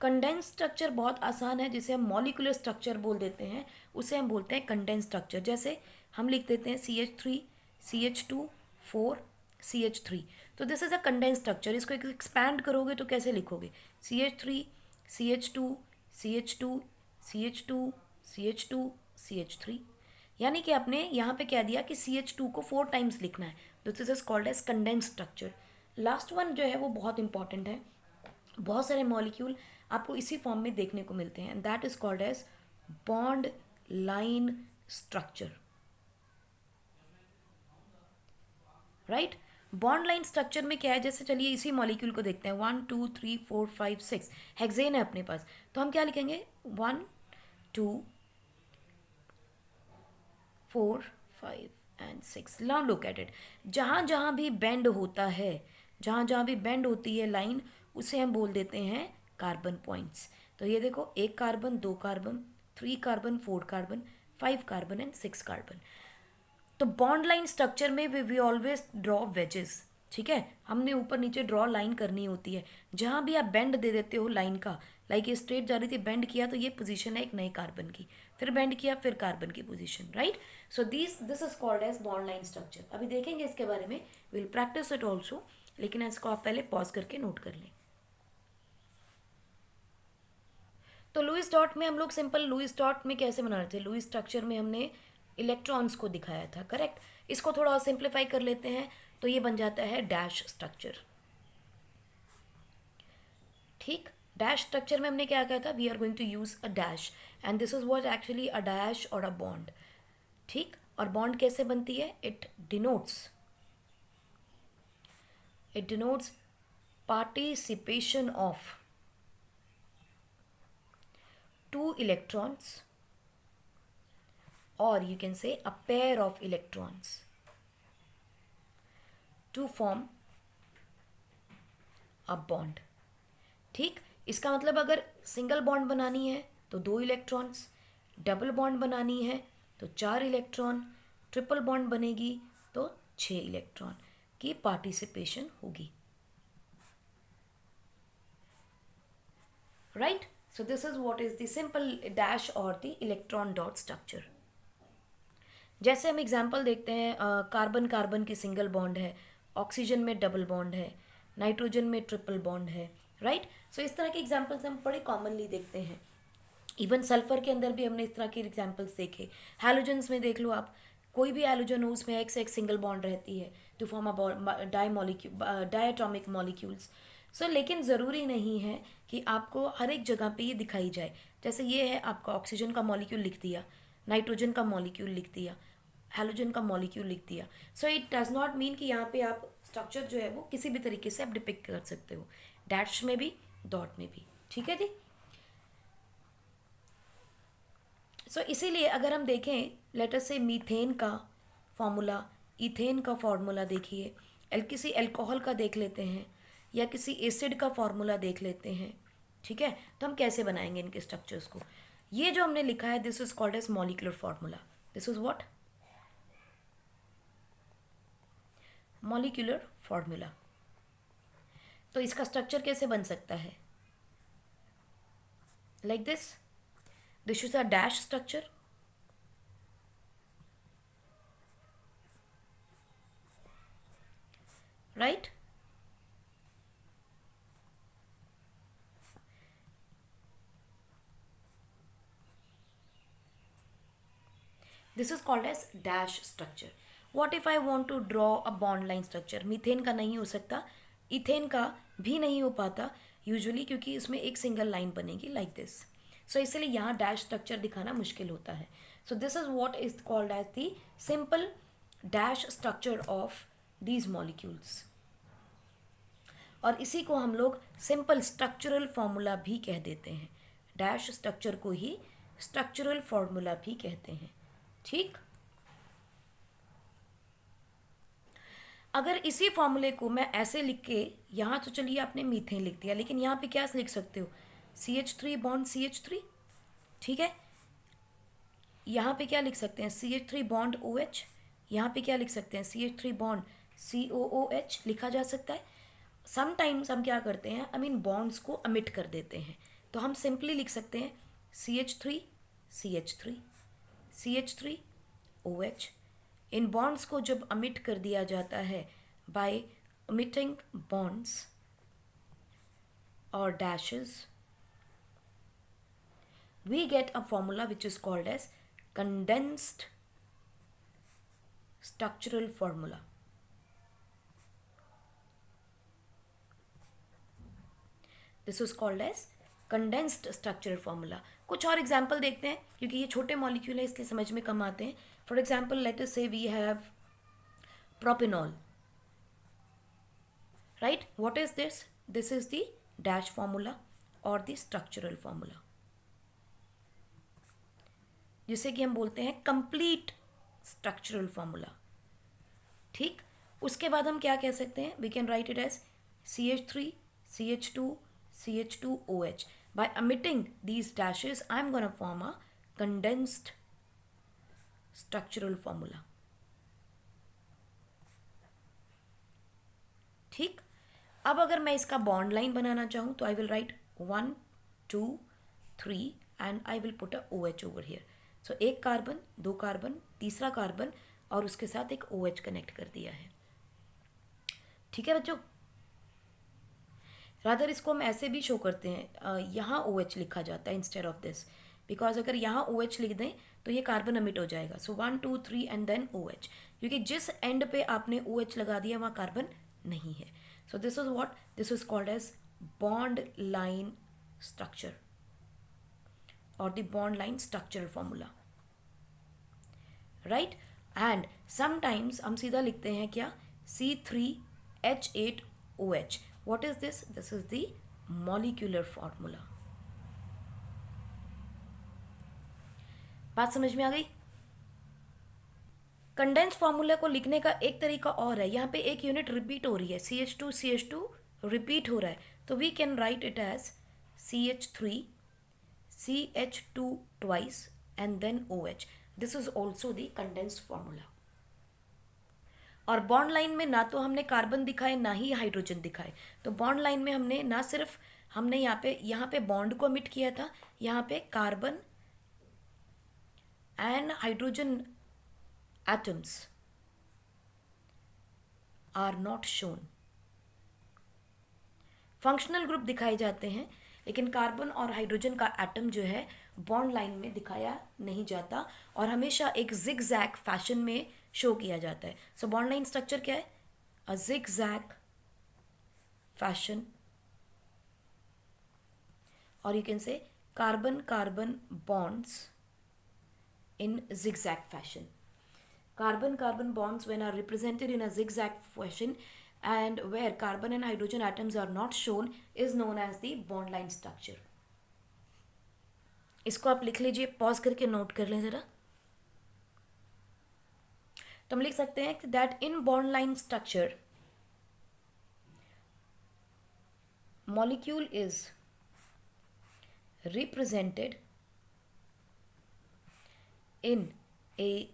[SPEAKER 1] कंडेंस स्ट्रक्चर बहुत आसान है, जिसे हम मॉलिक्यूलर स्ट्रक्चर बोल देते हैं, उसे हम बोलते हैं कंडेंस स्ट्रक्चर। जैसे हम लिख देते हैं CH3 CH2 4 CH3, तो this is a condense structure. इसको एक्सपैंड करोगे तो कैसे लिखोगे, CH3 CH2 CH2 CH2 CH2 CH3, यानी कि आपने यहाँ पे क्या दिया कि CH2 को 4 टाइम्स लिखना है, this is called as condense structure. Last one जो है वो बहुत इंपॉर्टेंट है, बहुत सारे मॉलिक्यूल आपको इसी फॉर्म में देखने को मिलते हैं, and that is called as bond line structure, right. Bond line structure में क्या है, जैसे चलिए इसी मॉलिक्यूल को देखते हैं, 1 2 3 4 5 6 हेक्सेन है अपने पास, तो हम क्या लिखेंगे 1 2 4 5 and 6। Now look at it, जहाँ जहाँ भी बेंड होता है, जहाँ जहाँ भी बेंड होती है लाइन, उसे हम बोल देते हैं कार्बन पॉइंट्स। तो ये देखो 1 carbon 2 carbon 3 carbon 4 carbon 5 carbon and 6 carbon. तो बॉन्ड लाइन स्ट्रक्चर में वी ऑलवेज ड्रॉ वेजेस, ठीक है, हमने ऊपर नीचे ड्रॉ लाइन करनी होती है। जहाँ भी आप बेंड दे देते हो लाइन का, लाइक ये स्ट्रेट जा रही थी, बेंड किया तो ये पोजीशन है एक नए कार्बन की, फिर बेंड किया फिर कार्बन की position, right. So this is called as bond line structure. अभी देखेंगे इसके बारे में, विल प्रैक्टिस इट ऑल्सो, लेकिन इसको आप पहले पॉज करके नोट कर लें। तो लुईस डॉट में हम लोग सिंपल लुईस डॉट में कैसे बना रहे थे, लुईस स्ट्रक्चर में हमने इलेक्ट्रॉन्स को दिखाया था, करेक्ट। इसको थोड़ा और सिंप्लीफाई कर लेते हैं, तो ये बन जाता है डैश स्ट्रक्चर, ठीक। डैश स्ट्रक्चर में हमने क्या कहा था, we are going to use a dash, and this is what actually a dash और अ बॉन्ड, ठीक। और बॉन्ड कैसे बनती है, it denotes participation of 2 electrons, or you can say a pair of electrons to form a bond, ठीक। इसका मतलब अगर सिंगल बॉन्ड बनानी है तो 2 इलेक्ट्रॉन्स, डबल बॉन्ड बनानी है तो 4 इलेक्ट्रॉन, ट्रिपल बॉन्ड बनेगी तो 6 इलेक्ट्रॉन की पार्टिसिपेशन होगी, right. So this is what is the simple dash or the electron dot structure. जैसे हम एग्जाम्पल देखते हैं, कार्बन कार्बन की सिंगल बॉन्ड है, ऑक्सीजन में डबल बॉन्ड है, नाइट्रोजन में ट्रिपल बॉन्ड है, राइट। सो इस तरह के एग्जाम्पल्स हम बड़े कॉमनली देखते हैं। इवन सल्फर के अंदर भी हमने इस तरह के एग्जाम्पल्स देखे। हैलोजेंस में देख लो आप, कोई भी हैलोजन हो उसमें एक्स एक सिंगल बॉन्ड रहती है to form a diatomic molecules. So लेकिन ज़रूरी नहीं है कि आपको हर एक जगह पे ये दिखाई जाए। जैसे ये है, आपका ऑक्सीजन का मॉलिक्यूल लिख दिया, नाइट्रोजन का मॉलिक्यूल लिख दिया, हैलोजन का मॉलिक्यूल लिख दिया। So it does not mean कि यहाँ पे आप स्ट्रक्चर जो है वो किसी भी तरीके से आप डिपिक्ट कर सकते हो, डैश में भी, डॉट में भी। ठीक है जी। सो इसीलिए अगर हम देखें, लेट अस से मीथेन का फॉर्मूला, इथेन का फॉर्मूला देखिए, किसी अल्कोहल का देख लेते हैं, या किसी एसिड का फॉर्मूला देख लेते हैं। ठीक है, तो हम कैसे बनाएंगे इनके स्ट्रक्चर्स को। ये जो हमने लिखा है, this is called as molecular formula. This is what, molecular formula. तो इसका स्ट्रक्चर कैसे बन सकता है, like this is a dash structure, right. This is called as dash structure. What if I want to draw a bond line structure. Methane का नहीं हो सकता, इथेन का भी नहीं हो पाता यूजुअली, क्योंकि इसमें एक सिंगल लाइन बनेगी लाइक दिस। सो इसलिए यहाँ डैश स्ट्रक्चर दिखाना मुश्किल होता है। So this is what is called as the simple dash structure of these molecules. और इसी को हम लोग सिंपल स्ट्रक्चरल फॉर्मूला भी कह देते हैं। डैश स्ट्रक्चर को ही स्ट्रक्चरल फॉर्मूला भी कहते हैं। ठीक। अगर इसी फॉर्मूले को मैं ऐसे लिख के, यहाँ तो चलिए आपने मीथेन लिख दिया, लेकिन यहाँ पे क्या लिख सकते हो, CH3 बॉन्ड CH3। ठीक है, यहाँ पे क्या लिख सकते हैं, CH3 बॉन्ड OH। यहाँ पे क्या लिख सकते हैं, CH3 बॉन्ड COOH लिखा जा सकता है। समटाइम्स हम क्या करते हैं, आई मीन बॉन्ड्स को अमिट कर देते हैं, तो हम सिंपली लिख सकते हैं CH3 CH3 CH3 OH। इन बॉन्ड्स को जब अमिट कर दिया जाता है bye omitting bonds or dashes, we get a formula which is called as condensed structural formula. This is called as condensed structural formula. कुछ और एग्जाम्पल देखते हैं, क्योंकि ये छोटे मॉलिक्यूल है इसलिए समझ में कम आते हैं। For example, let us say we have propanol, right. What is this, this is the dash formula और द स्ट्रक्चरल फॉर्मूला, जिसे कि हम बोलते हैं कंप्लीट स्ट्रक्चरल फॉर्मूला। ठीक। उसके बाद हम क्या कह सकते हैं, we can write it as CH3 CH2 CH2OH. By omitting these dashes, I am going to form a condensed structural formula. ठीक। अब अगर मैं इसका बॉन्ड लाइन बनाना चाहूँ तो I will write 1 2 3 and I will put a OH over here. So एक carbon, दो कार्बन, तीसरा कार्बन, और उसके साथ एक OH कनेक्ट कर दिया है। ठीक है बच्चों। रादर इसको हम ऐसे भी शो करते हैं, यहाँ OH लिखा जाता है इंस्टेड ऑफ दिस, बिकॉज अगर यहाँ OH लिख दें तो ये कार्बन अमिट हो जाएगा। सो 1 2 3 एंड देन OH, क्योंकि जिस एंड पे आपने OH लगा दिया वहाँ कार्बन नहीं है। So this is what, this is called as bond line structure और the bond line structure formula, right. And sometimes हम सीधा लिखते हैं क्या, C3H8OH। What is this? This is the molecular formula. बात समझ में आ गई। कंडेंस फॉर्मूला को लिखने का एक तरीका और है, यहाँ पे एक यूनिट रिपीट हो रही है, CH2 CH2 रिपीट हो रहा है, तो we can write it as CH3 CH2 twice and then OH. This is also the condense formula. और बॉन्ड लाइन में ना तो हमने कार्बन दिखाए ना ही हाइड्रोजन दिखाए, तो बॉन्ड लाइन में हमने ना सिर्फ हमने यहाँ पे बॉन्ड को ओमिट किया था, यहाँ पे carbon and hydrogen atoms are not shown. Functional group दिखाए जाते हैं, लेकिन कार्बन और हाइड्रोजन का एटम जो है बॉन्ड लाइन में दिखाया नहीं जाता और हमेशा एक जिग जैग फैशन में शो किया जाता है. सो बॉन्ड लाइन स्ट्रक्चर क्या है? A zig zag fashion, or you can say carbon carbon bonds in zigzag fashion. Carbon carbon bonds when are represented in a zigzag fashion and where carbon and hydrogen atoms are not shown is known as the bond line structure. इसको आप लिख लीजिए, pause करके note कर लें ज़रा. तो हम लिख सकते हैं that in bond line structure molecule is represented in a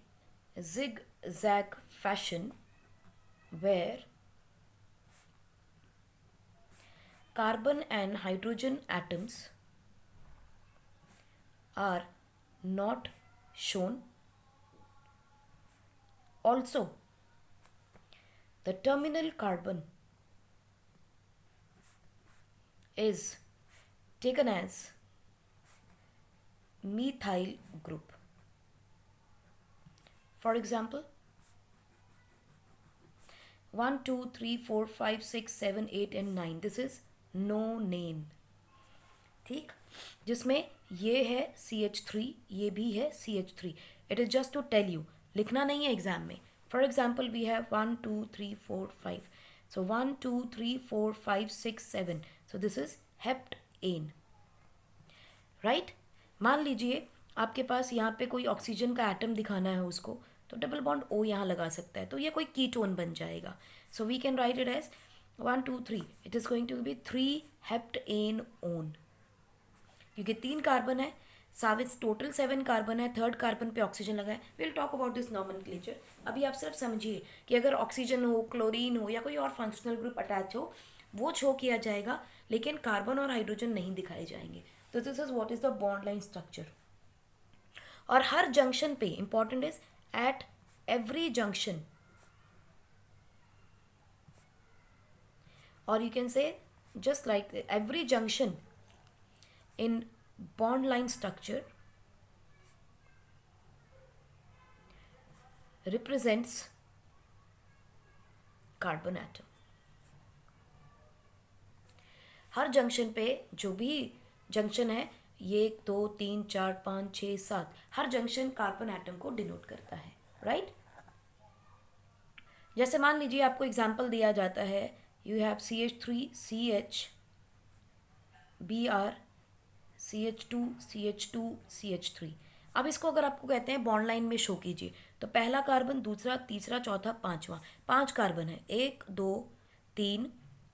[SPEAKER 1] zigzag fashion where carbon and hydrogen atoms are not shown. Also, the terminal carbon is taken as methyl group. For example, 1 2 3 4 5 6 7 8 and 9, this is nonane. ठीक, जिसमें ये है CH3, ये भी है CH3. It is just to tell you, लिखना नहीं है एग्जाम में. For example we have 1 2 3 4 5. So 1 2 3 4 5 6 7. So this is heptane, right. मान लीजिए आपके पास यहाँ पे कोई ऑक्सीजन का एटम दिखाना है उसको, तो डबल बॉन्ड O यहाँ लगा सकता है, तो ये कोई कीटोन बन जाएगा. So we can write it as 1 2 3. It is going to be 3 heptanone, क्योंकि 3 कार्बन है, साविस टोटल 7 कार्बन है, थर्ड कार्बन पे ऑक्सीजन लगा है. Will talk about this nomenclature. अभी आप सिर्फ समझिए कि अगर ऑक्सीजन हो, क्लोरीन हो या कोई और फंक्शनल ग्रुप अटैच हो, वो शो किया जाएगा, लेकिन कार्बन और हाइड्रोजन नहीं दिखाए जाएंगे. तो this is what is the bond line structure. और हर जंक्शन पे important is at every junction, और you can say just like every junction in bond line structure represents carbon atom. Her junction पे जो भी जंक्शन है, ये 1 2 3 4 5 6 7, हर junction carbon atom को डिनोट करता है, राइट. जैसे मान लीजिए आपको एग्जांपल दिया जाता है, you have CH3 CH Br CH2 CH2 CH3. अब इसको अगर आपको कहते हैं बॉन्ड लाइन में शो कीजिए, तो पहला कार्बन, दूसरा, तीसरा, चौथा, पांचवा, 5 कार्बन है, 1 2 3,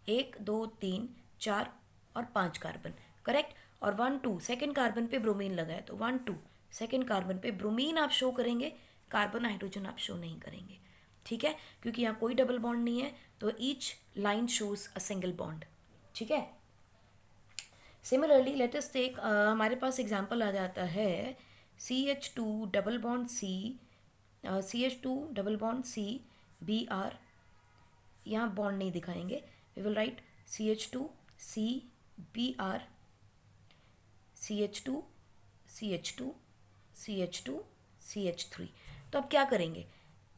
[SPEAKER 1] 1 2 3 4 और 5 कार्बन, करेक्ट. और 1 2 सेकेंड कार्बन पे ब्रोमीन लगा है, तो 1 2 सेकेंड कार्बन पे ब्रोमीन आप शो करेंगे, कार्बन हाइड्रोजन आप शो नहीं करेंगे, ठीक है, क्योंकि यहाँ कोई डबल बॉन्ड नहीं है, तो each line shows a single bond, ठीक है. सिमिलरली लेट अस टेक, हमारे पास एग्जांपल आ जाता है CH2 double bond C, CH2 double bond C Br. यहाँ बॉन्ड नहीं दिखाएंगे, we will write CH2 C Br CH2 CH2 CH2 CH3. तो अब क्या करेंगे,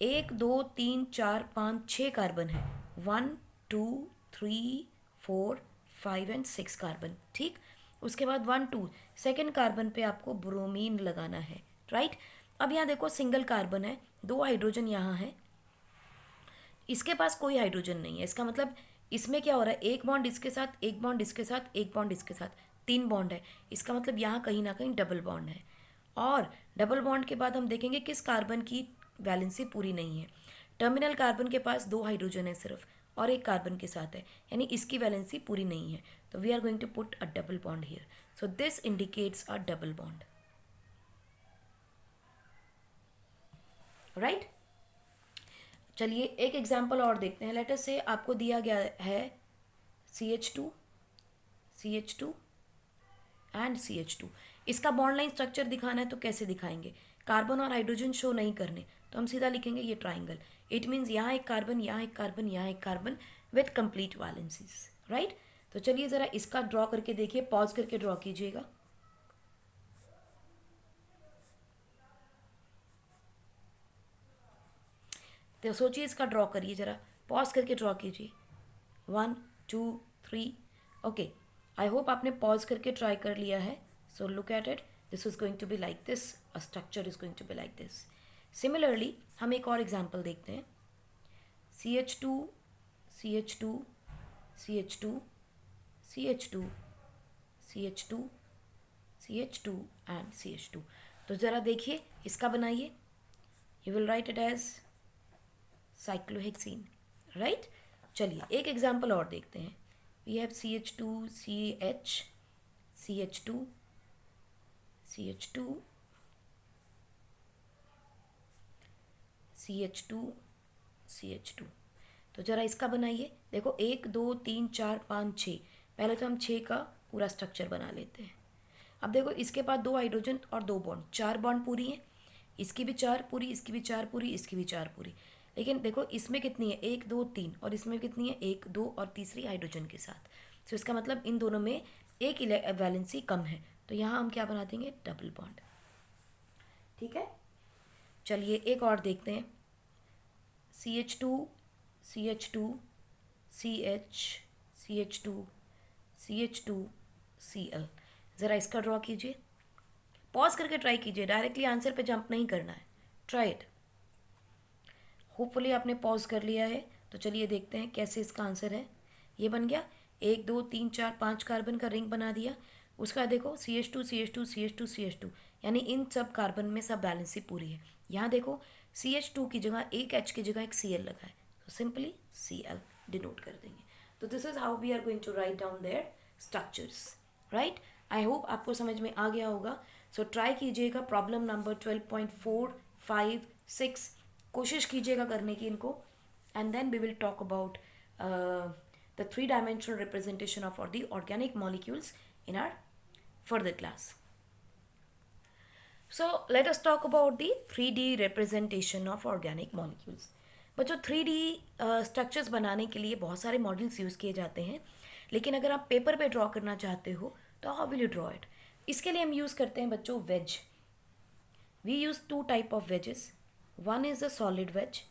[SPEAKER 1] 1 2 3 4 5 6 कार्बन है, 1 2 3 4 5 एंड 6 कार्बन, ठीक. उसके बाद 1 2 सेकेंड कार्बन पे आपको ब्रोमीन लगाना है, राइट. अब यहाँ देखो सिंगल कार्बन है, 2 हाइड्रोजन यहाँ है, इसके पास कोई हाइड्रोजन नहीं है. इसका मतलब इसमें क्या हो रहा है, एक बॉन्ड इसके साथ, एक बॉन्ड इसके साथ, एक बॉन्ड इसके साथ, 3 बॉन्ड है. इसका मतलब यहाँ कहीं ना कहीं डबल बॉन्ड है. और डबल बॉन्ड के बाद हम देखेंगे किस कार्बन की वैलेंसी पूरी नहीं है. टर्मिनल कार्बन के पास 2 हाइड्रोजन है सिर्फ, और एक कार्बन के साथ है, यानी इसकी वैलेंसी पूरी नहीं है. तो we are going to put a double bond here. So this indicates a double bond, right. चलिए एक एग्जाम्पल और देखते हैं. लेट अस से आपको दिया गया है CH2 एंड CH2. इसका बॉन्ड लाइन स्ट्रक्चर दिखाना है, तो कैसे दिखाएंगे, कार्बन और हाइड्रोजन शो नहीं करने, तो हम सीधा लिखेंगे ये ट्राइंगल. इट मीन्स यहाँ एक कार्बन, यहाँ एक कार्बन, यहाँ एक carbon with complete valencies, right. तो चलिए ज़रा इसका ड्रॉ करके देखिए, पॉज करके ड्रॉ कीजिएगा. तो सोचिए इसका ड्रॉ करिए, ज़रा पॉज करके ड्रॉ कीजिए। 1 2 3 ओके। आई होप आपने पॉज करके ट्राई कर लिया है। So look at it, this is going to be like this, a structure is going to be like this. Similarly हम एक और एग्जाम्पल देखते हैं। CH2 CH2 CH2 CH2 CH2 CH2 and CH2। तो ज़रा देखिए इसका बनाइए। You will write it as cyclohexene, right. चलिए एक एग्जाम्पल और देखते हैं। We have CH2 CH CH2 CH2 CH2 CH2। तो ज़रा इसका बनाइए। देखो 1 2 3 4 5 6, पहले तो हम 6 का पूरा स्ट्रक्चर बना लेते हैं। अब देखो इसके पास 2 हाइड्रोजन और 2 बॉन्ड, 4 बॉन्ड पूरी हैं। इसकी भी 4 पूरी, इसकी भी 4 पूरी, इसकी भी 4 पूरी। लेकिन देखो इसमें कितनी है, 1 2 3, और इसमें कितनी है, 1 2 और तीसरी हाइड्रोजन के साथ। तो इसका मतलब इन दोनों में एक वैलेंसी कम है, तो यहाँ हम क्या बना देंगे, डबल बॉन्ड। ठीक है। चलिए एक और देखते हैं। CH2 CH2 CH CH2 CH2 Cl। ज़रा इसका ड्रॉ कीजिए। पॉज करके ट्राई कीजिए, डायरेक्टली आंसर पे जंप नहीं करना है। Try it. होपफुली आपने पॉज कर लिया है। तो चलिए देखते हैं कैसे इसका आंसर है। ये बन गया 1 2 3 4 5 कार्बन का रिंग बना दिया। उसका देखो CH2 CH2 CH2 CH2, यानी इन सब कार्बन में सब बैलेंसी पूरी है। यहाँ देखो CH2 की जगह एक H की जगह एक Cl लगा है, तो सिंपली Cl डिनोट कर देंगे। तो this is how we are going to write down their structures, right. I hope आपको समझ में आ गया होगा। सो ट्राई कीजिएगा प्रॉब्लम नंबर 12.4 5 6, कोशिश कीजिएगा करने की इनको, and then we will talk about the three-dimensional representation of the organic molecules in our further class. So let us talk about the 3D representation of organic molecules. बच्चों 3D structures बनाने के लिए बहुत सारे मॉडल्स यूज़ किए जाते हैं, लेकिन अगर आप पेपर पे ड्रॉ करना चाहते हो तो how will you draw it. इसके लिए हम यूज़ करते हैं बच्चों wedge. We use 2 type of wedges. One is a solid wedge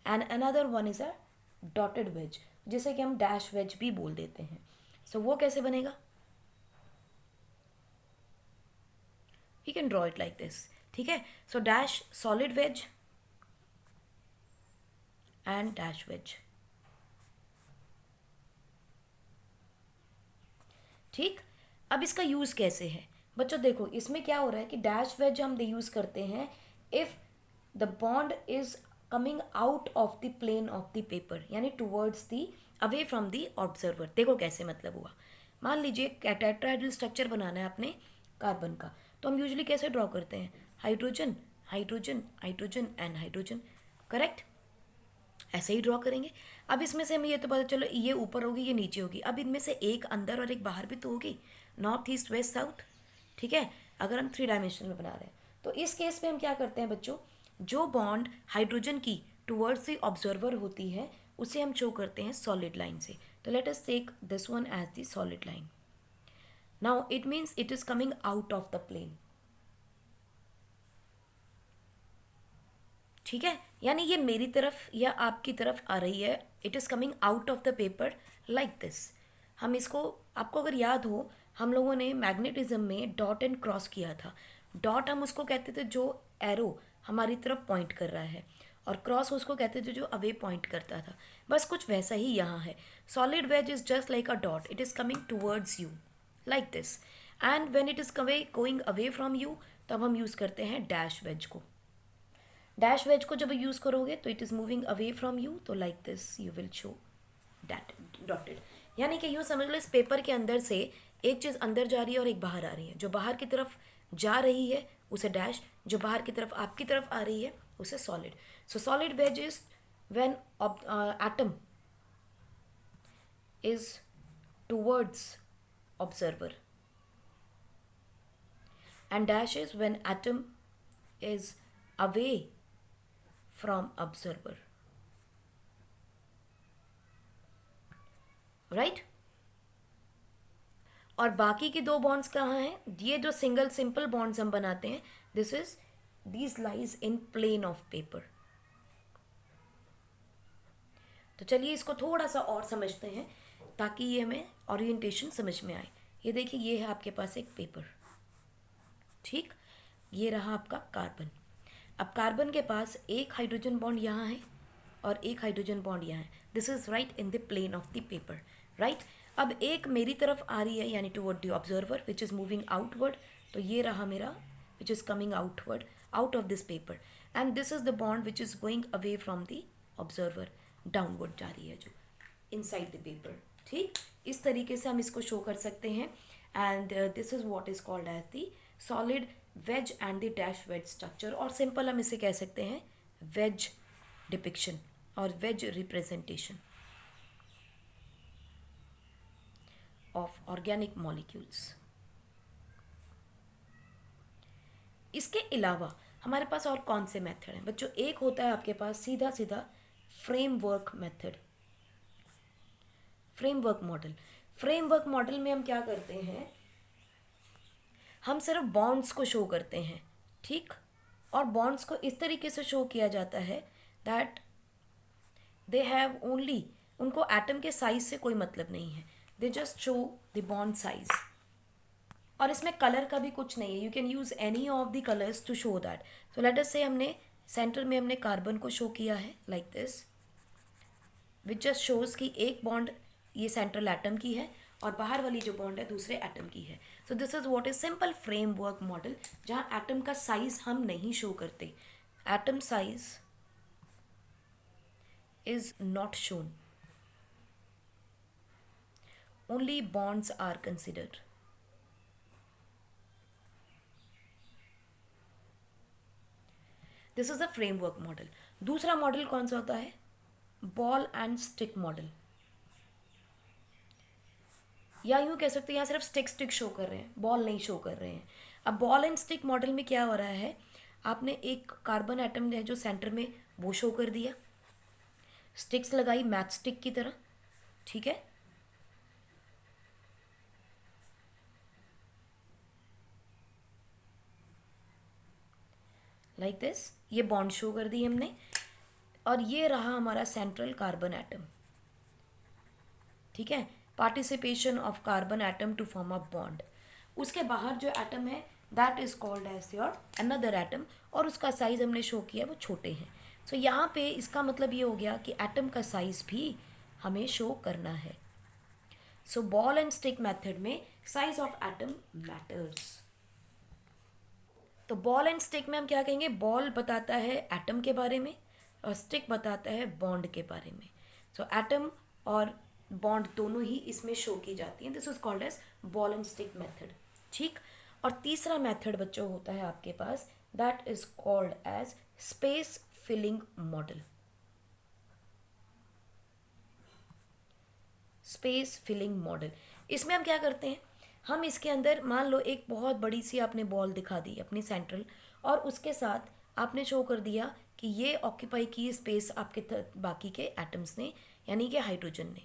[SPEAKER 1] and another one is a dotted wedge, जिसे कि हम डैश वेज भी बोल देते हैं। सो वो कैसे बनेगा, we can draw it like this. ठीक है। So dash solid wedge and dash wedge. ठीक। अब इसका यूज़ कैसे है बच्चों, देखो इसमें क्या हो रहा है कि डैश वेज हम यूज़ करते हैं if the bond is coming out of the plane of the paper, यानी towards the away from the observer. देखो कैसे मतलब हुआ। मान लीजिए टेट्राहेड्रल स्ट्रक्चर बनाना है अपने कार्बन का, तो हम यूजुअली कैसे ड्रॉ करते हैं, hydrogen hydrogen hydrogen and hydrogen, correct. ऐसे ही ड्रॉ करेंगे। अब इसमें से हमें ये तो पता चलो ये ऊपर होगी ये नीचे होगी, अब इनमें से एक अंदर और एक बाहर भी तो होगी, नॉर्थ ईस्ट वेस्ट साउथ। ठीक है। अगर हम 3 डायमेंशन में बना रहे हैं तो इस केस में हम क्या करते हैं बच्चों, जो बॉन्ड हाइड्रोजन की टुवर्ड्स द ऑब्जर्वर होती है उसे हम शो करते हैं सॉलिड लाइन से। तो let us take this one as the solid line. Now it means it is coming out of the plane. ठीक है, यानी ये मेरी तरफ या आपकी तरफ आ रही है, it is coming out of the paper like this. हम इसको, आपको अगर याद हो, हम लोगों ने मैग्नेटिज्म में डॉट एंड क्रॉस किया था। डॉट हम उसको कहते थे जो एरो हमारी तरफ पॉइंट कर रहा है, और क्रॉस उसको कहते थे जो अवे पॉइंट करता था। बस कुछ वैसा ही यहाँ है। Solid wedge is just like a dot, it is coming towards you like this, and when it is going away from you तब हम यूज़ करते हैं डैश वेज को। डैश वेज को जब यूज़ करोगे तो it is moving away from you, तो like this you will show that dotted. यानी कि यूँ समझ लो इस पेपर के अंदर से एक चीज़ अंदर जा रही है और एक बाहर आ रही है। जो बाहर की तरफ जा रही है उसे डैश, जो बाहर की तरफ आपकी तरफ आ रही है उसे solid. So solid wedge is when atom is towards observer, and dash is when atom is away from observer, right? और बाकी की 2 बॉन्ड्स कहाँ हैं, ये जो सिंगल सिंपल बॉन्ड्स हम बनाते हैं, this is these lies in plane of paper. तो चलिए इसको थोड़ा सा और समझते हैं ताकि ये हमें ओरिएंटेशन समझ में आए। ये देखिए, ये है आपके पास एक पेपर, ठीक, ये रहा आपका कार्बन। अब कार्बन के पास एक हाइड्रोजन बॉन्ड यहाँ है और एक हाइड्रोजन बॉन्ड यहाँ है। This is right in the plane of the paper, right. अब एक मेरी तरफ आ रही है, यानी toward the observer which is moving outward, तो ये रहा मेरा which is coming outward out of this paper, and this is the bond which is going away from the observer, downward जा रही है जो इनसाइड द पेपर, ठीक। इस तरीके से हम इसको शो कर सकते हैं, and this is what is called as the solid wedge and the dash wedge structure, और सिंपल हम इसे कह सकते हैं वेज डिपिक्शन और wedge representation of organic molecules. इसके अलावा हमारे पास और कौन से मेथड हैं बच्चों? एक होता है आपके पास सीधा सीधा framework method, framework model. Framework model में हम क्या करते हैं, हम सिर्फ बॉन्ड्स को शो करते हैं, ठीक, और बॉन्ड्स को इस तरीके से शो किया जाता है दैट दे हैव ओनली, उनको एटम के साइज से कोई मतलब नहीं है, they just show the bond size. और इसमें कलर का भी कुछ नहीं है, you can use any of the colours to show that. So let us say हमने सेंटर में हमने कार्बन को शो किया है like this, which just shows कि एक बॉन्ड ये सेंट्रल एटम की है और बाहर वाली जो बॉन्ड है दूसरे एटम की है। So this is what is simple framework model, जहाँ एटम का साइज हम नहीं शो करते, atom size is not shown, only bonds are considered. This is a framework model. दूसरा मॉडल कौन सा होता है? बॉल एंड स्टिक मॉडल, या यूँ कह सकते हैं यहाँ सिर्फ स्टिक शो कर रहे हैं, बॉल नहीं शो कर रहे हैं। अब बॉल एंड स्टिक मॉडल में क्या हो रहा है, आपने एक कार्बन एटम है जो सेंटर में वो शो कर दिया, स्टिक्स लगाई मैच स्टिक की तरह, ठीक है, लाइक दिस, ये बॉन्ड शो कर दी हमने, और ये रहा हमारा सेंट्रल कार्बन एटम, ठीक है, participation of carbon atom to form a bond. उसके बाहर जो एटम है that is called as your another atom, और उसका साइज हमने शो किया वो छोटे हैं। सो यहाँ पे इसका मतलब ये हो गया कि एटम का साइज भी हमें शो करना है। सो बॉल एंड स्टिक मेथड में साइज ऑफ एटम मैटर्स। तो बॉल एंड स्टिक में हम क्या कहेंगे, बॉल बताता है एटम के बारे में और स्टिक बताता है बॉन्ड के बारे में। सो एटम और बॉन्ड दोनों ही इसमें शो की जाती हैं। This is called as ball and stick method, ठीक। और तीसरा मेथड बच्चों होता है आपके पास, that is called as space filling model. Space filling model, इसमें हम क्या करते हैं, हम इसके अंदर मान लो एक बहुत बड़ी सी आपने बॉल दिखा दी अपनी सेंट्रल, और उसके साथ आपने शो कर दिया कि ये ऑक्यूपाई की स्पेस आपके बाकी के एटम्स ने, यानी कि हाइड्रोजन ने,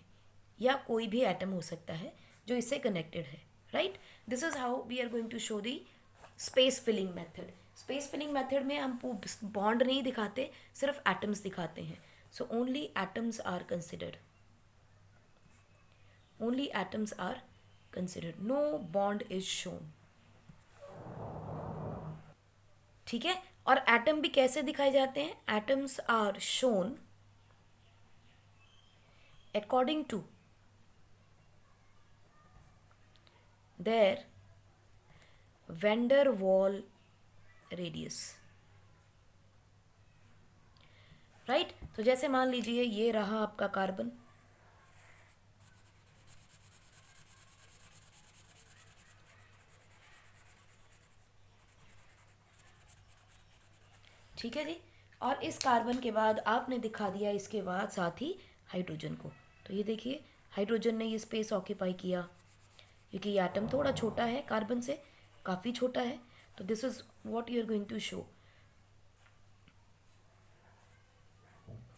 [SPEAKER 1] या कोई भी एटम हो सकता है जो इससे कनेक्टेड है, right. This is how we are going to show the space filling method. Space filling method में हम बॉन्ड नहीं दिखाते, सिर्फ एटम्स दिखाते हैं। So only atoms are considered, only atoms are considered, no bond is shown, ठीक है। और एटम भी कैसे दिखाए जाते हैं, atoms are shown according to their van der Waals radius, right. तो जैसे मान लीजिए ये रहा आपका कार्बन, ठीक है जी, और इस कार्बन के बाद आपने दिखा दिया इसके बाद साथ ही हाइड्रोजन को। तो ये देखिए हाइड्रोजन ने ये स्पेस ऑक्यूपाई किया, क्योंकि ये एटम थोड़ा छोटा है कार्बन से, काफ़ी छोटा है। तो this is what you are going to show.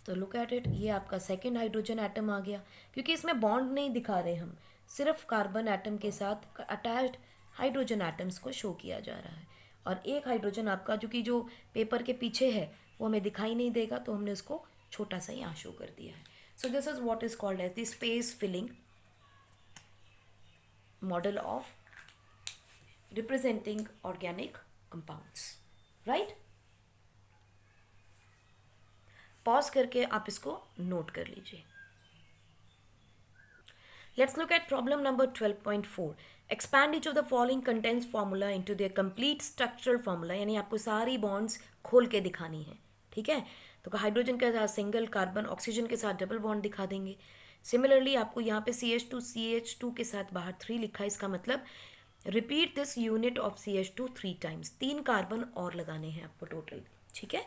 [SPEAKER 1] तो लुक एट इट, ये आपका सेकेंड हाइड्रोजन एटम आ गया, क्योंकि इसमें बॉन्ड नहीं दिखा रहे हम, सिर्फ कार्बन एटम के साथ अटैच्ड हाइड्रोजन एटम्स को शो किया जा रहा है। और एक हाइड्रोजन आपका जो कि जो पेपर के पीछे है वो हमें दिखाई नहीं देगा, तो हमने उसको छोटा सा यहाँ शो कर दिया है। So this is what is called as the space filling model of representing organic compounds, right? Pause करके आप इसको नोट कर लीजिए. Let's look at problem number 12.4. Expand each of the following condensed formula into their complete structural formula. यानी आपको सारी bonds खोल के दिखानी है. ठीक है, तो हाइड्रोजन के साथ सिंगल, कार्बन ऑक्सीजन के साथ डबल बॉन्ड दिखा देंगे. सिमिलरली आपको यहाँ पे CH2 के साथ बाहर 3 लिखा है. इसका मतलब repeat this unit of CH2 3 times. 3 carbon और लगाने हैं आपको टोटल. ठीक है.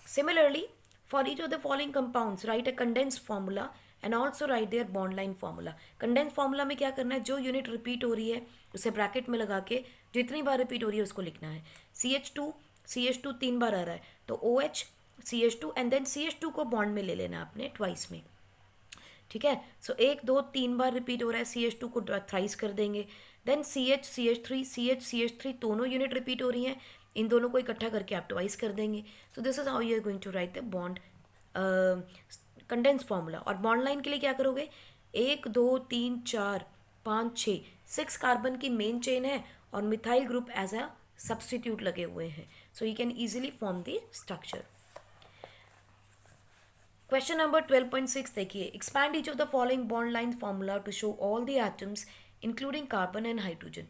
[SPEAKER 1] Similarly, for each of the following compounds, write a condensed formula and also write their bond line formula. Condensed formula में क्या करना है, जो यूनिट रिपीट हो रही है उसे ब्रैकेट में लगा के जितनी बार रिपीट हो रही है उसको लिखना है. CH2 3 बार आ रहा है तो OH CH2 and then CH2 को बॉन्ड में ले लेना आपने ट्वाइस में. ठीक है, सो 1 2 3 बार रिपीट हो रहा है, CH2 को थ्राइस कर देंगे. देन CH3 दोनों यूनिट रिपीट हो रही हैं, इन दोनों को इकट्ठा करके आप ट्वाइस कर देंगे. So this is how you are going to write the bond condense formula. और बॉन्ड लाइन के लिए क्या करोगे, 1 2 3 4 5 6 कार्बन की मेन चेन है और methyl group as a substitute लगे हुए हैं. So you can easily form the structure. Question number 12.6 देखिए. Expand each of the following bond line formula to show all the atoms including carbon and hydrogen.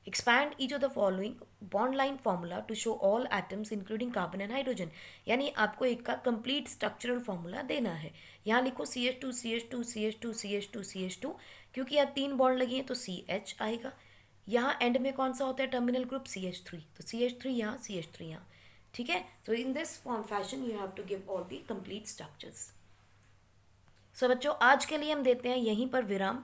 [SPEAKER 1] Expand each of the following bond line formula to show all atoms including carbon and hydrogen. यानी आपको एक का complete structural formula देना है. यहाँ लिखो CH2 क्योंकि यहाँ 3 बॉन्ड लगी हैं तो CH आएगा. यहाँ एंड में कौन सा होता है टर्मिनल ग्रुप, CH3, तो CH3 यहाँ, CH3 यहाँ. ठीक है, so in this form fashion you have to give all the complete structures. So बच्चों आज के लिए हम देते हैं यहीं पर विराम.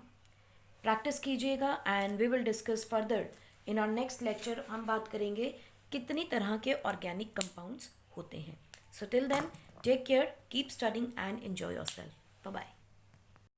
[SPEAKER 1] प्रैक्टिस कीजिएगा and we will discuss further in our next lecture. हम बात करेंगे कितनी तरह के ऑर्गेनिक कंपाउंड्स होते हैं. So till then take care, keep studying and enjoy yourself.